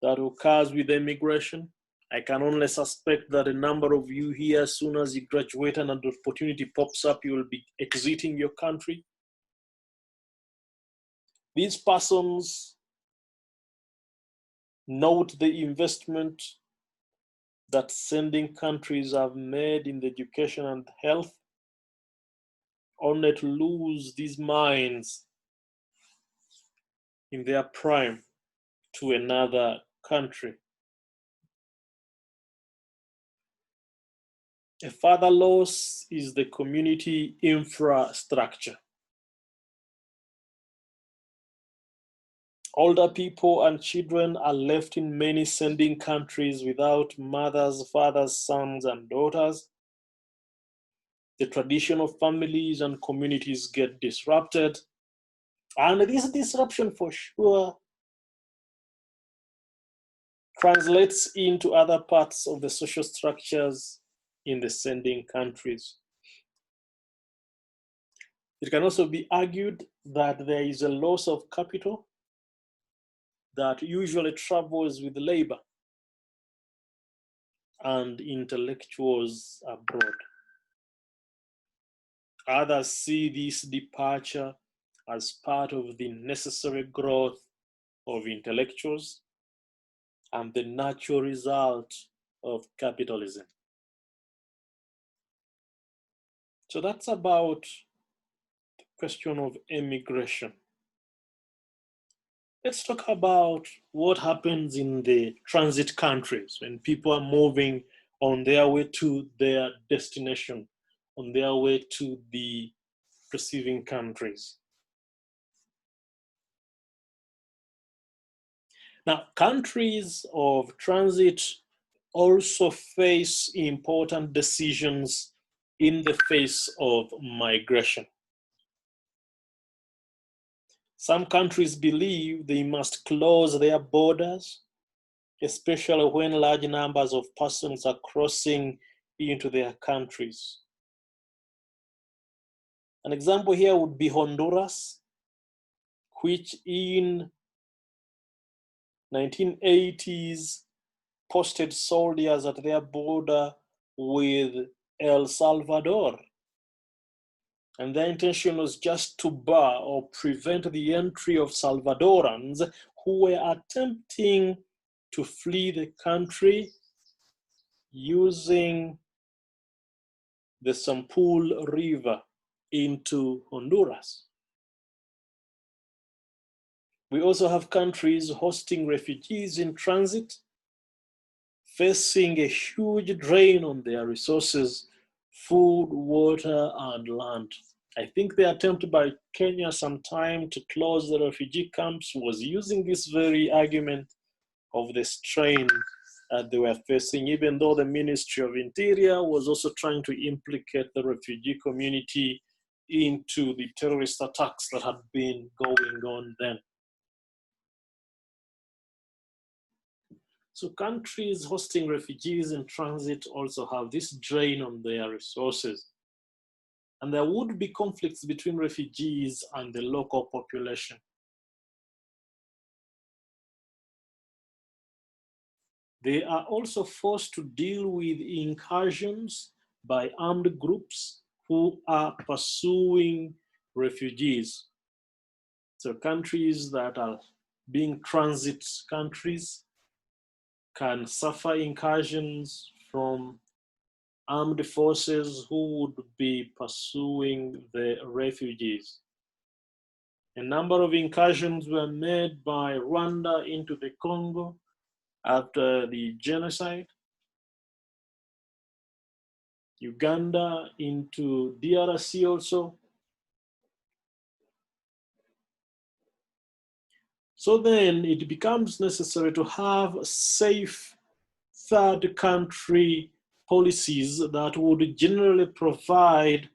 that occurs with immigration. I can only suspect that a number of you here, as soon as you graduate and an opportunity pops up, you will be exiting your country. These persons note the investment that sending countries have made in the education and health, only to lose these minds in their prime to another country. A further loss is the community infrastructure. Older people and children are left in many sending countries without mothers, fathers, sons, and daughters. The tradition of families and communities get disrupted. And this disruption, for sure, translates into other parts of the social structures in the sending countries. It can also be argued that there is a loss of capital that usually travels with labor and intellectuals abroad. Others see this departure as part of the necessary growth of intellectuals and the natural result of capitalism. So that's about the question of immigration. Let's talk about what happens in the transit countries when people are moving on their way to their destination, on their way to the receiving countries. Now, countries of transit also face important decisions in the face of migration. Some countries believe they must close their borders, especially when large numbers of persons are crossing into their countries. An example here would be Honduras, which in 1980s posted soldiers at their border with El Salvador. And their intention was just to bar or prevent the entry of Salvadorans who were attempting to flee the country using the Sampul River into Honduras. We also have countries hosting refugees in transit, facing a huge drain on their resources, food, water, and land. I think the attempt by Kenya sometime to close the refugee camps was using this very argument of the strain that they were facing, even though the Ministry of Interior was also trying to implicate the refugee community into the terrorist attacks that had been going on then. So countries hosting refugees in transit also have this drain on their resources. and there would be conflicts between refugees and the local population. They are also forced to deal with incursions by armed groups who are pursuing refugees. So countries that are being transit countries can suffer incursions from armed forces who would be pursuing the refugees. A number of incursions were made by Rwanda into the Congo after the genocide, Uganda into DRC also. So then it becomes necessary to have safe third country policies that would generally provide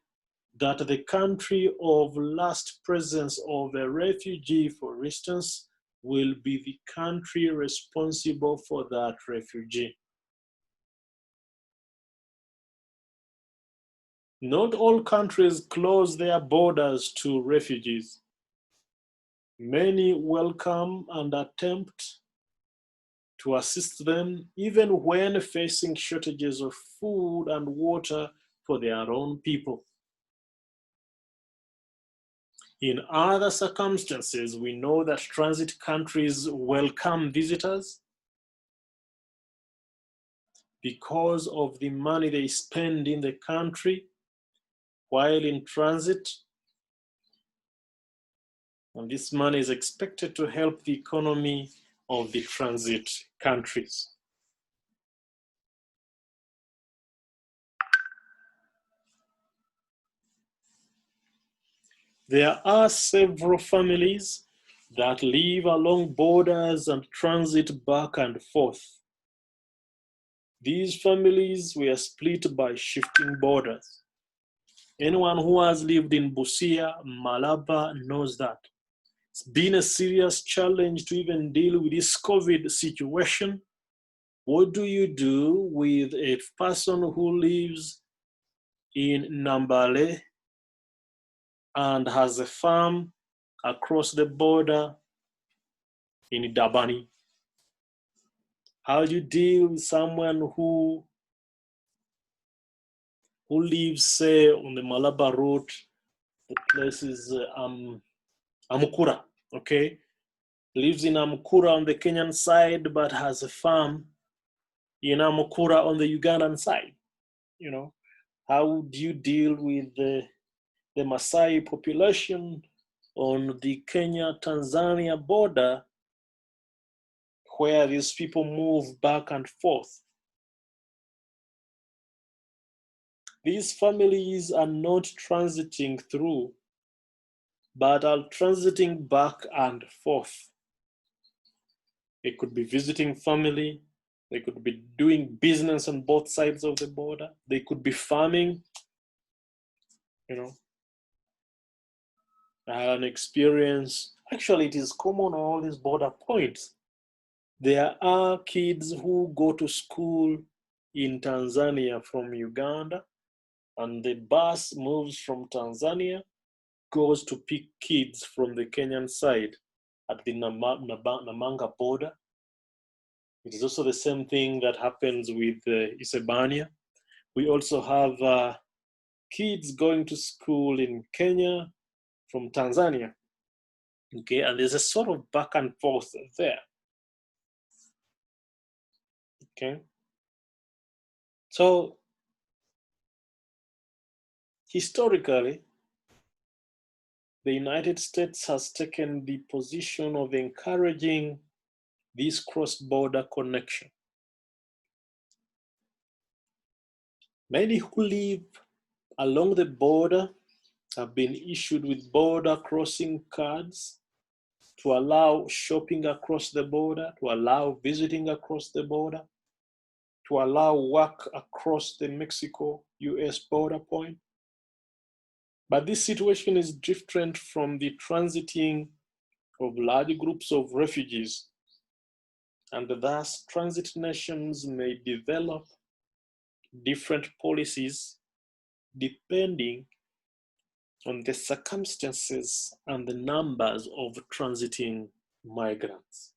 that the country of last presence of a refugee, for instance, will be the country responsible for that refugee. Not all countries close their borders to refugees. Many welcome and attempt to assist them even when facing shortages of food and water for their own people. In other circumstances, we know that transit countries welcome visitors because of the money they spend in the country while in transit. And this money is expected to help the economy of the transit countries. There are several families that live along borders and transit back and forth. These families were split by shifting borders. Anyone who has lived in Busia, Malaba knows that. It's been a serious challenge to even deal with this COVID situation. What do you do with a person who lives in Nambale and has a farm across the border in Dabani? How do you deal with someone who lives, say, on the Malaba route? The place is Amukura, okay? Lives in Amukura on the Kenyan side, but has a farm in Amukura on the Ugandan side. You know, how do you deal with the Maasai population on the Kenya-Tanzania border, where these people move back and forth? These families are not transiting through, but are transiting back and forth. They could be visiting family. They could be doing business on both sides of the border. They could be farming. You know, I had an experience. Actually, it is common on all these border points. There are kids who go to school in Tanzania from Uganda, and the bus moves from Tanzania, goes to pick kids from the Kenyan side at the Namanga border. It is also the same thing that happens with Isebania. We also have kids going to school in Kenya from Tanzania. Okay, and there's a sort of back and forth there. Okay. So historically, the United States has taken the position of encouraging this cross-border connection. Many who live along the border have been issued with border crossing cards to allow shopping across the border, to allow visiting across the border, to allow work across the Mexico-US border point. But this situation is different from the transiting of large groups of refugees, and thus transit nations may develop different policies depending on the circumstances and the numbers of transiting migrants.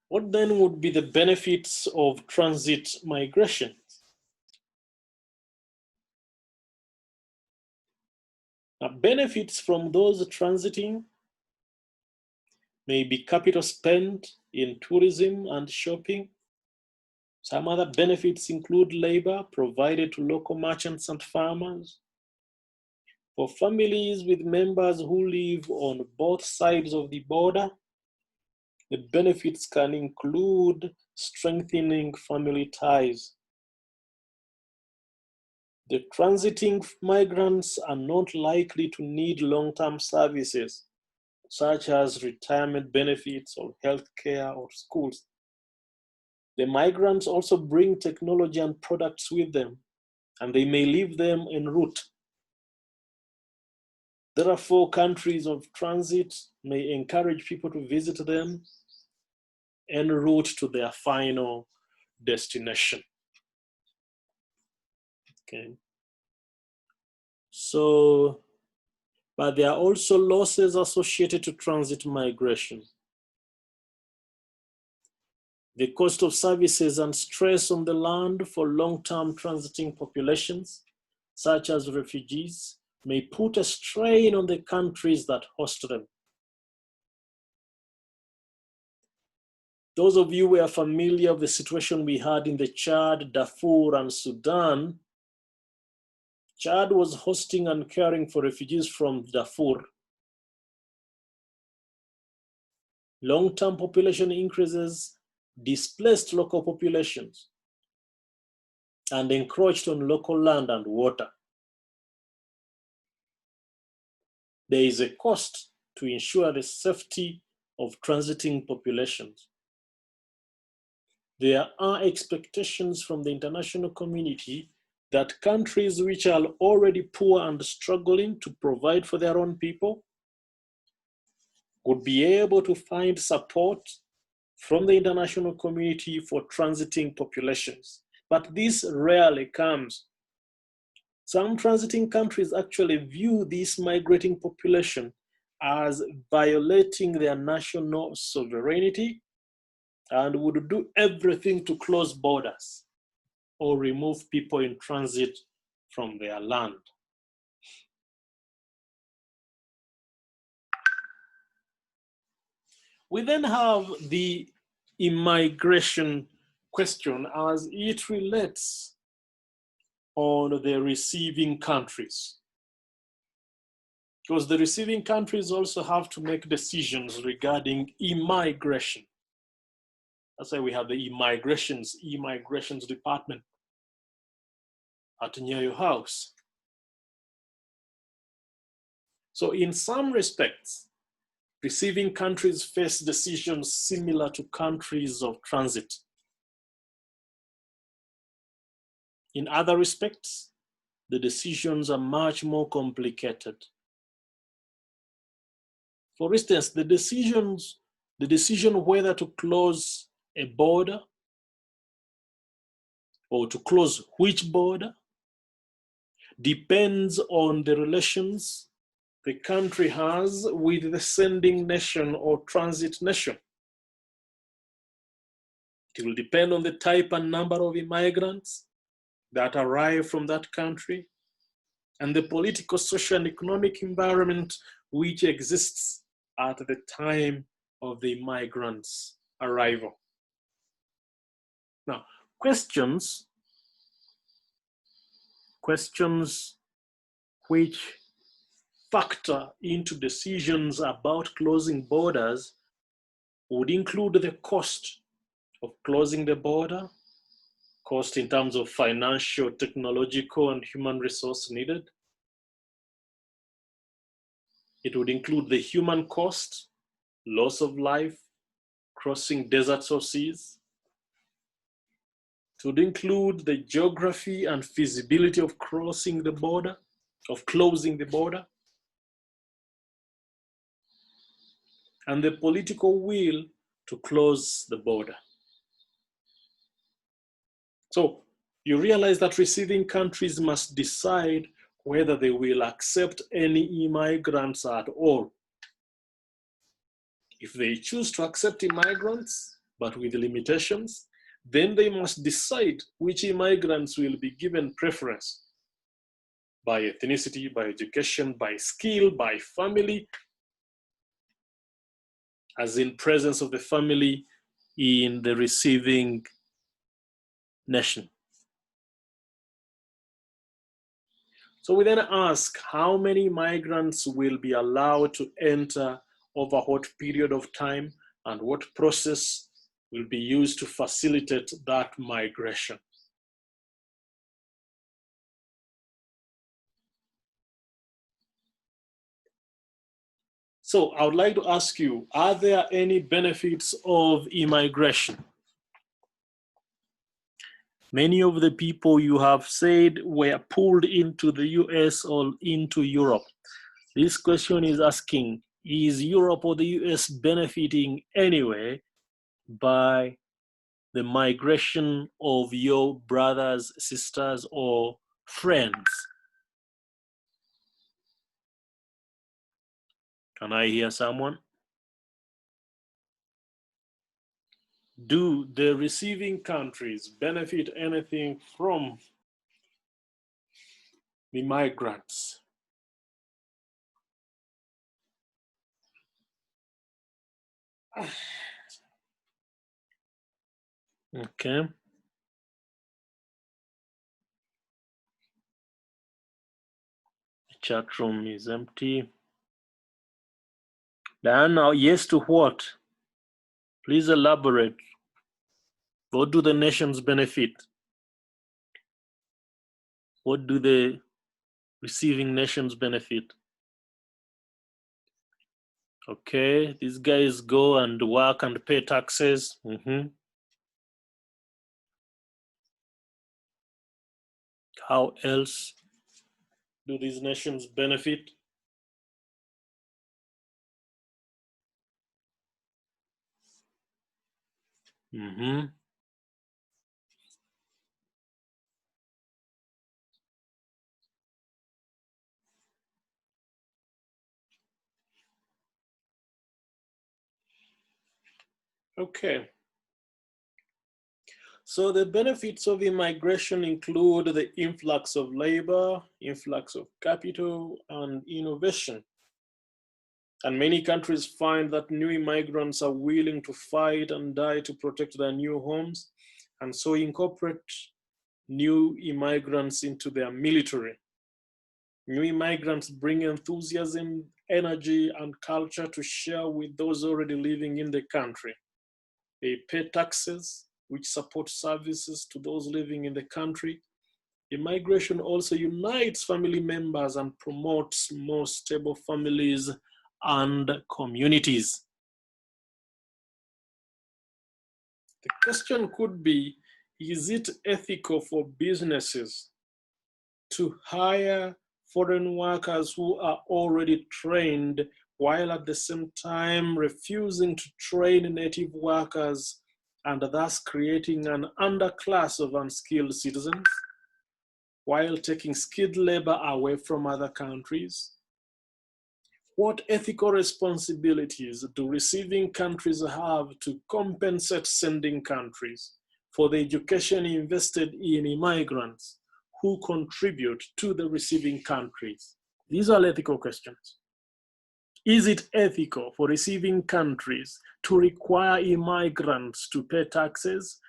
What then would be the benefits of transit migration? Now, benefits from those transiting may be capital spent in tourism and shopping. Some other benefits include labor provided to local merchants and farmers. For families with members who live on both sides of the border, the benefits can include strengthening family ties. The transiting migrants are not likely to need long-term services, such as retirement benefits or healthcare or schools. The migrants also bring technology and products with them, and they may leave them en route. Therefore, countries of transit may encourage people to visit them en route to their final destination. Okay. So, but there are also losses associated to transit migration. The cost of services and stress on the land for long-term transiting populations, such as refugees, may put a strain on the countries that host them. Those of you who are familiar with the situation we had in the Chad, Darfur, and Sudan, Chad was hosting and caring for refugees from Darfur. Long-term population increases displaced local populations and encroached on local land and water. There is a cost to ensure the safety of transiting populations. There are expectations from the international community that countries which are already poor and struggling to provide for their own people would be able to find support from the international community for transiting populations. But this rarely comes. Some transiting countries actually view this migrating population as violating their national sovereignty and would do everything to close borders or remove people in transit from their land. We then have the immigration question as it relates on the receiving countries. Because the receiving countries also have to make decisions regarding immigration. That's why we have the immigrations department at near your house. So in some respects, receiving countries face decisions similar to countries of transit. In other respects, the decisions are much more complicated. For instance, the decision whether to close a border or to close which border depends on the relations the country has with the sending nation or transit nation. It will depend on the type and number of immigrants that arrive from that country and the political, social, and economic environment which exists at the time of the migrants' arrival. Now, questions which factor into decisions about closing borders would include the cost of closing the border, cost in terms of financial, technological, and human resource needed. It would include the human cost, loss of life, crossing deserts or seas. It would include the geography and feasibility of crossing the border, of closing the border, and the political will to close the border. So you realize that receiving countries must decide whether they will accept any immigrants at all. If they choose to accept immigrants, but with limitations, then they must decide which immigrants will be given preference by ethnicity, by education, by skill, by family, as in presence of the family in the receiving nation. So we then ask how many migrants will be allowed to enter over what period of time and what process will be used to facilitate that migration. So I would like to ask you, are there any benefits of immigration? Many of the people you have said were pulled into the US or into Europe. This question is asking, is Europe or the US benefiting anyway by the migration of your brothers, sisters, or friends? Can I hear someone? Do the receiving countries benefit anything from the migrants? Okay. The chat room is empty. Diana, yes to what? Please elaborate. What do the nations benefit? What do the receiving nations benefit? Okay, these guys go and work and pay taxes. How else do these nations benefit? Okay. So the benefits of immigration include the influx of labor, influx of capital, and innovation. And many countries find that new immigrants are willing to fight and die to protect their new homes, and so incorporate new immigrants into their military. New immigrants bring enthusiasm, energy, and culture to share with those already living in the country. They pay taxes, which support services to those living in the country. Immigration also unites family members and promotes more stable families and communities. The question could be, is it ethical for businesses to hire foreign workers who are already trained while at the same time refusing to train native workers and thus creating an underclass of unskilled citizens, while taking skilled labor away from other countries? What ethical responsibilities do receiving countries have to compensate sending countries for the education invested in immigrants who contribute to the receiving countries? These are ethical questions. Is it ethical for receiving countries to require immigrants to pay taxes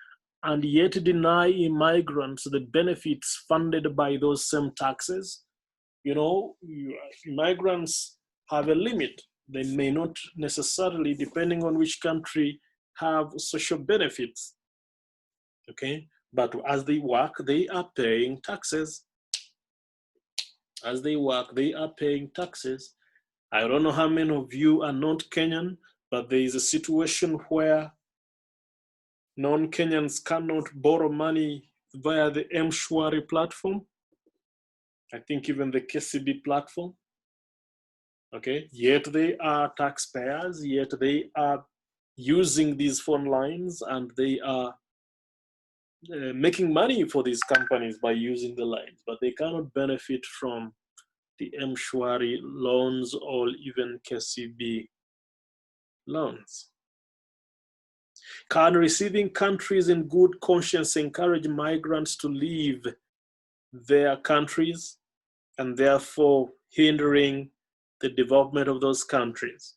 and yet deny immigrants the benefits funded by those same taxes? You know, immigrants have a limit. They may not necessarily, depending on which country, have social benefits. Okay, but as they work, they are paying taxes. As they work, they are paying taxes. I don't know how many of you are not Kenyan, but there is a situation where non-Kenyans cannot borrow money via the M-Shwari platform. I think even the KCB platform. Okay, yet they are taxpayers, yet they are using these phone lines and they are making money for these companies by using the lines, but they cannot benefit from the M-Shwari loans or even KCB loans. Can receiving countries in good conscience encourage migrants to leave their countries and therefore hindering the development of those countries?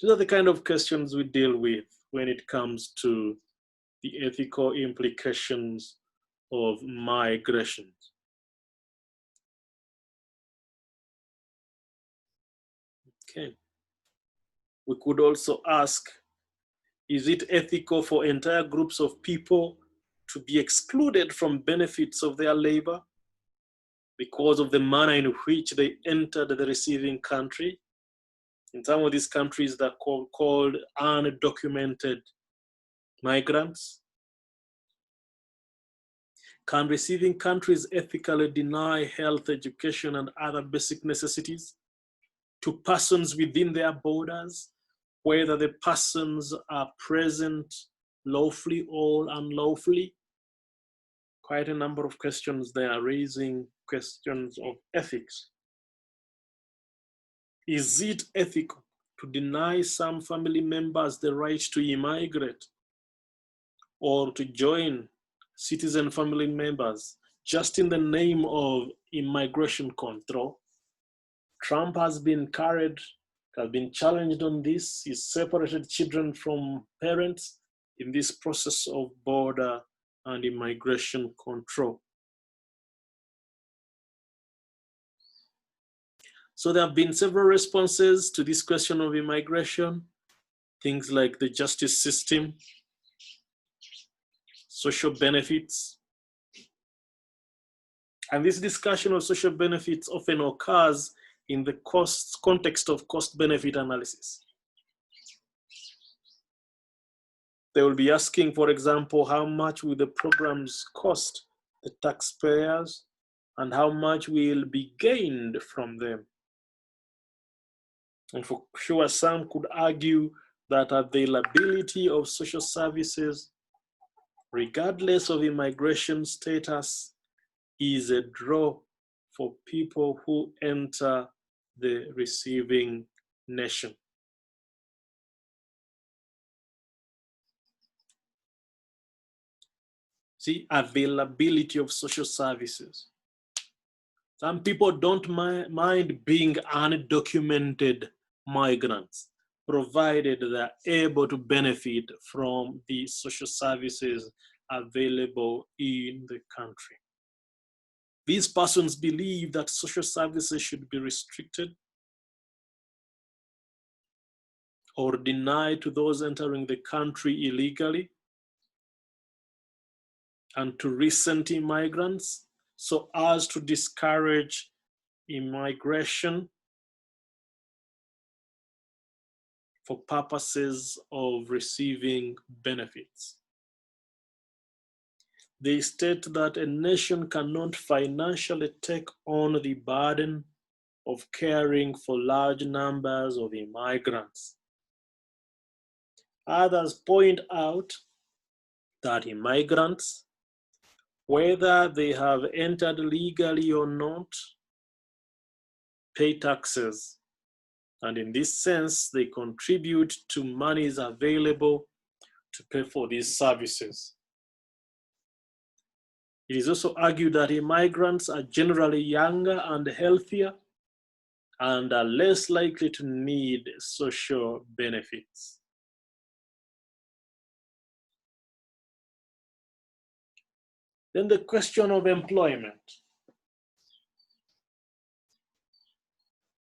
These are the kind of questions we deal with when it comes to the ethical implications of migration. Okay. We could also ask, is it ethical for entire groups of people to be excluded from benefits of their labor because of the manner in which they entered the receiving country? In some of these countries, they're called undocumented migrants. Can receiving countries ethically deny health, education, and other basic necessities to persons within their borders, whether the persons are present lawfully or unlawfully? Quite a number of questions they are raising, questions of ethics. Is it ethical to deny some family members the right to immigrate or to join citizen family members just in the name of immigration control? Trump has been challenged on this. He's separated children from parents in this process of border and immigration control. So there have been several responses to this question of immigration, things like the justice system, social benefits. And this discussion of social benefits often occurs in the context of cost-benefit analysis. They will be asking, for example, how much will the programs cost the taxpayers and how much will be gained from them? And for sure, some could argue that availability of social services, regardless of immigration status, is a draw for people who enter the receiving nation. See, availability of social services. Some people don't mind being undocumented migrants, provided they're able to benefit from the social services available in the country. These persons believe that social services should be restricted or denied to those entering the country illegally and to recent immigrants, so as to discourage immigration for purposes of receiving benefits. They state that a nation cannot financially take on the burden of caring for large numbers of immigrants. Others point out that immigrants, whether they have entered legally or not, pay taxes, and in this sense, they contribute to monies available to pay for these services. It is also argued that immigrants are generally younger and healthier and are less likely to need social benefits. Then the question of employment.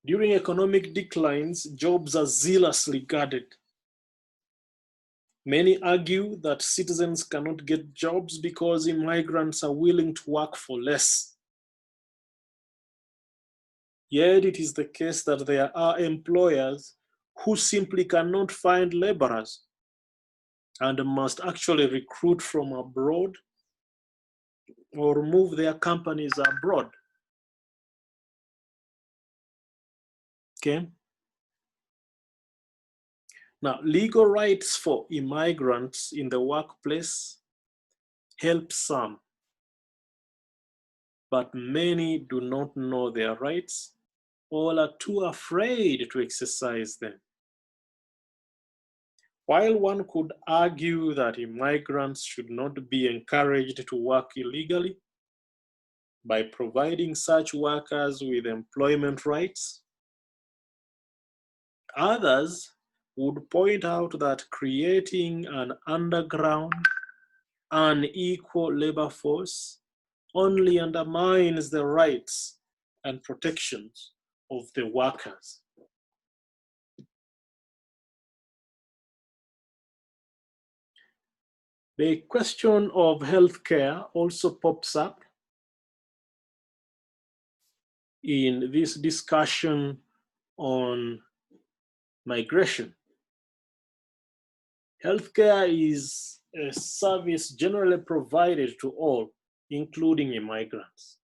During economic declines, jobs are zealously guarded. Many argue that citizens cannot get jobs because immigrants are willing to work for less. Yet it is the case that there are employers who simply cannot find laborers and must actually recruit from abroad or move their companies abroad. Okay. Now, legal rights for immigrants in the workplace help some, but many do not know their rights or are too afraid to exercise them. While one could argue that immigrants should not be encouraged to work illegally by providing such workers with employment rights, others would point out that creating an underground, unequal labor force only undermines the rights and protections of the workers. The question of healthcare also pops up in this discussion on migration. Healthcare is a service generally provided to all, including immigrants.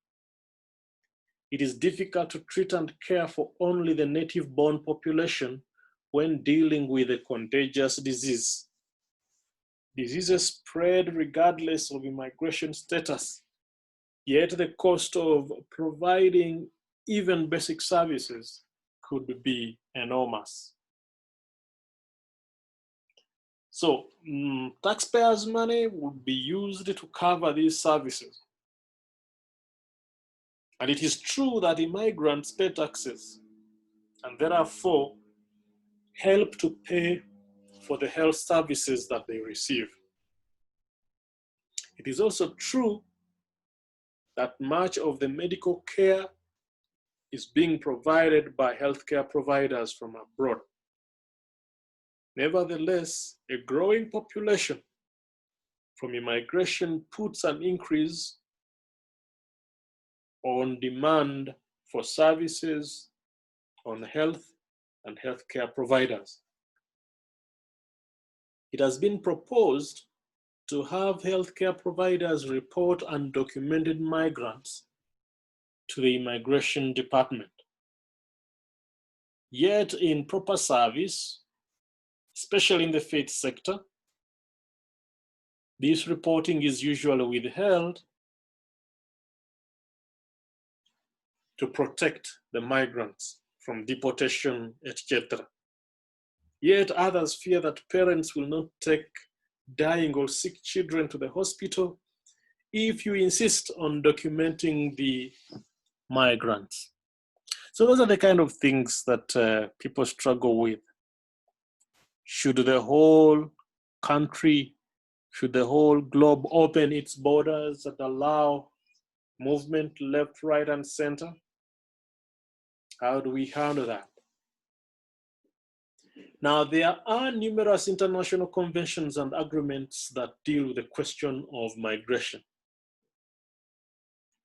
It is difficult to treat and care for only the native-born population when dealing with a contagious disease. Diseases spread regardless of immigration status, yet the cost of providing even basic services could be enormous. So taxpayers' money would be used to cover these services. And it is true that immigrants pay taxes and therefore help to pay for the health services that they receive. It is also true that much of the medical care is being provided by healthcare providers from abroad. Nevertheless, a growing population from immigration puts an increase on demand for services on health and healthcare providers. It has been proposed to have healthcare providers report undocumented migrants to the immigration department. Yet in proper service, especially in the faith sector, this reporting is usually withheld to protect the migrants from deportation, etc. Yet others fear that parents will not take dying or sick children to the hospital if you insist on documenting the migrants. So those are the kind of things that people struggle with. Should the whole country, should the whole globe open its borders and allow movement left, right, and center? How do we handle that? Now, there are numerous international conventions and agreements that deal with the question of migration.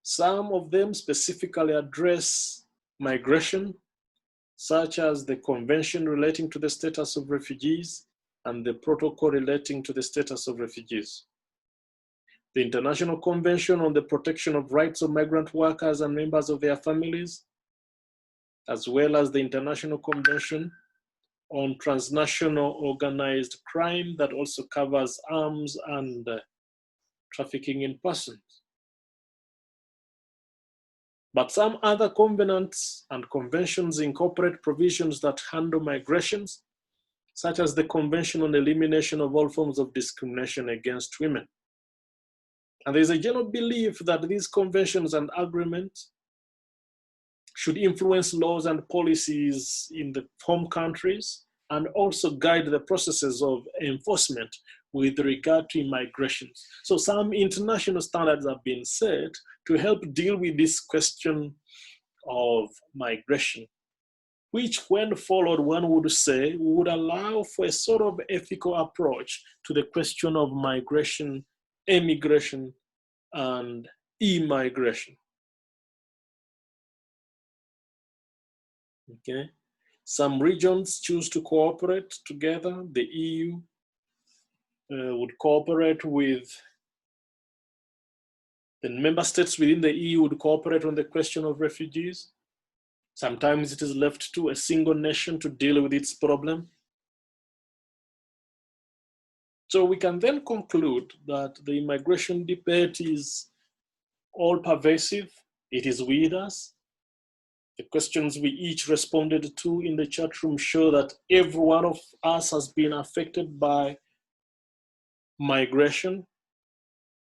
Some of them specifically address migration, such as the Convention relating to the status of refugees and the Protocol relating to the status of refugees. The International Convention on the Protection of Rights of Migrant Workers and Members of their Families, as well as the International Convention on Transnational Organized Crime that also covers arms and trafficking in persons. But some other covenants and conventions incorporate provisions that handle migrations, such as the Convention on Elimination of All Forms of Discrimination Against Women. And there is a general belief that these conventions and agreements should influence laws and policies in the home countries and also guide the processes of enforcement with regard to immigration. So some international standards have been set to help deal with this question of migration, which when followed, one would say, would allow for a sort of ethical approach to the question of migration, immigration, and immigration. Okay. Some regions choose to cooperate together. The EU would cooperate with, the member states within the EU would cooperate on the question of refugees. Sometimes it is left to a single nation to deal with its problem. So we can then conclude that the immigration debate is all pervasive. It is with us. The questions we each responded to in the chat room show that every one of us has been affected by migration.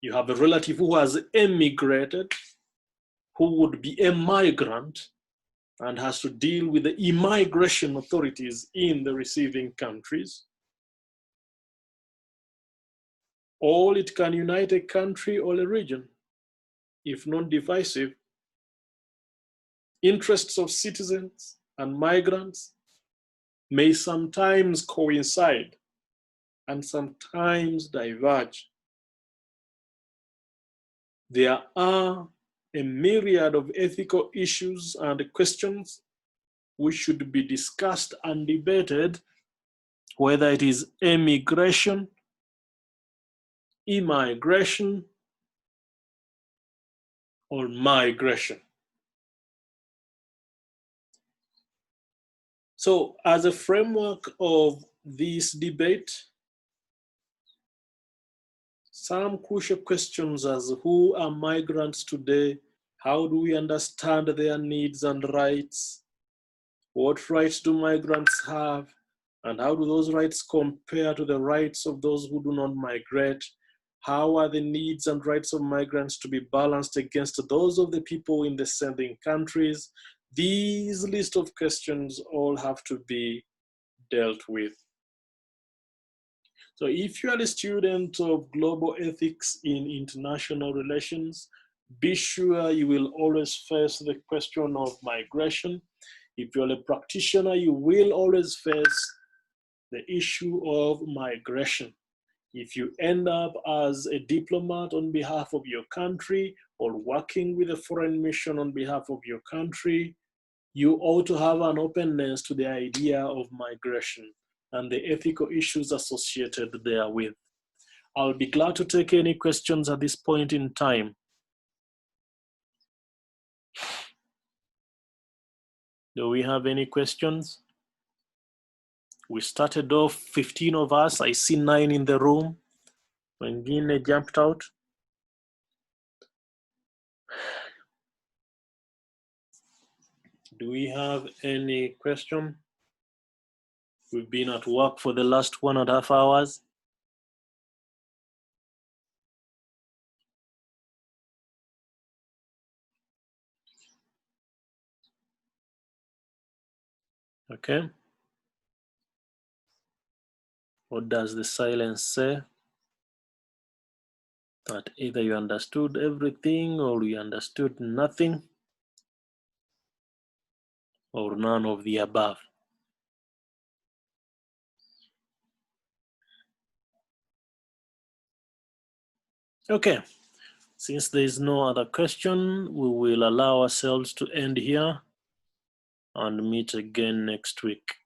You have a relative who has emigrated, who would be a migrant, and has to deal with the immigration authorities in the receiving countries. All it can unite a country or a region, if not divisive. Interests of citizens and migrants may sometimes coincide and sometimes diverge. There are a myriad of ethical issues and questions which should be discussed and debated, whether it is immigration, immigration, or migration. So as a framework of this debate, some crucial questions as who are migrants today? How do we understand their needs and rights? What rights do migrants have? And how do those rights compare to the rights of those who do not migrate? How are the needs and rights of migrants to be balanced against those of the people in the sending countries? These list of questions all have to be dealt with. So if you are a student of global ethics in international relations, be sure you will always face the question of migration. If you're a practitioner, you will always face the issue of migration. If you end up as a diplomat on behalf of your country or working with a foreign mission on behalf of your country, you ought to have an openness to the idea of migration and the ethical issues associated therewith. I'll be glad to take any questions at this point in time. Do we have any questions? We started off 15 of us. I see 9 in the room. Wengine jumped out. Do we have any question? We've been at work for the last 1.5 hours. Okay. What does the silence say? That either you understood everything or you understood nothing, or none of the above. Okay, since there is no other question, we will allow ourselves to end here and meet again next week.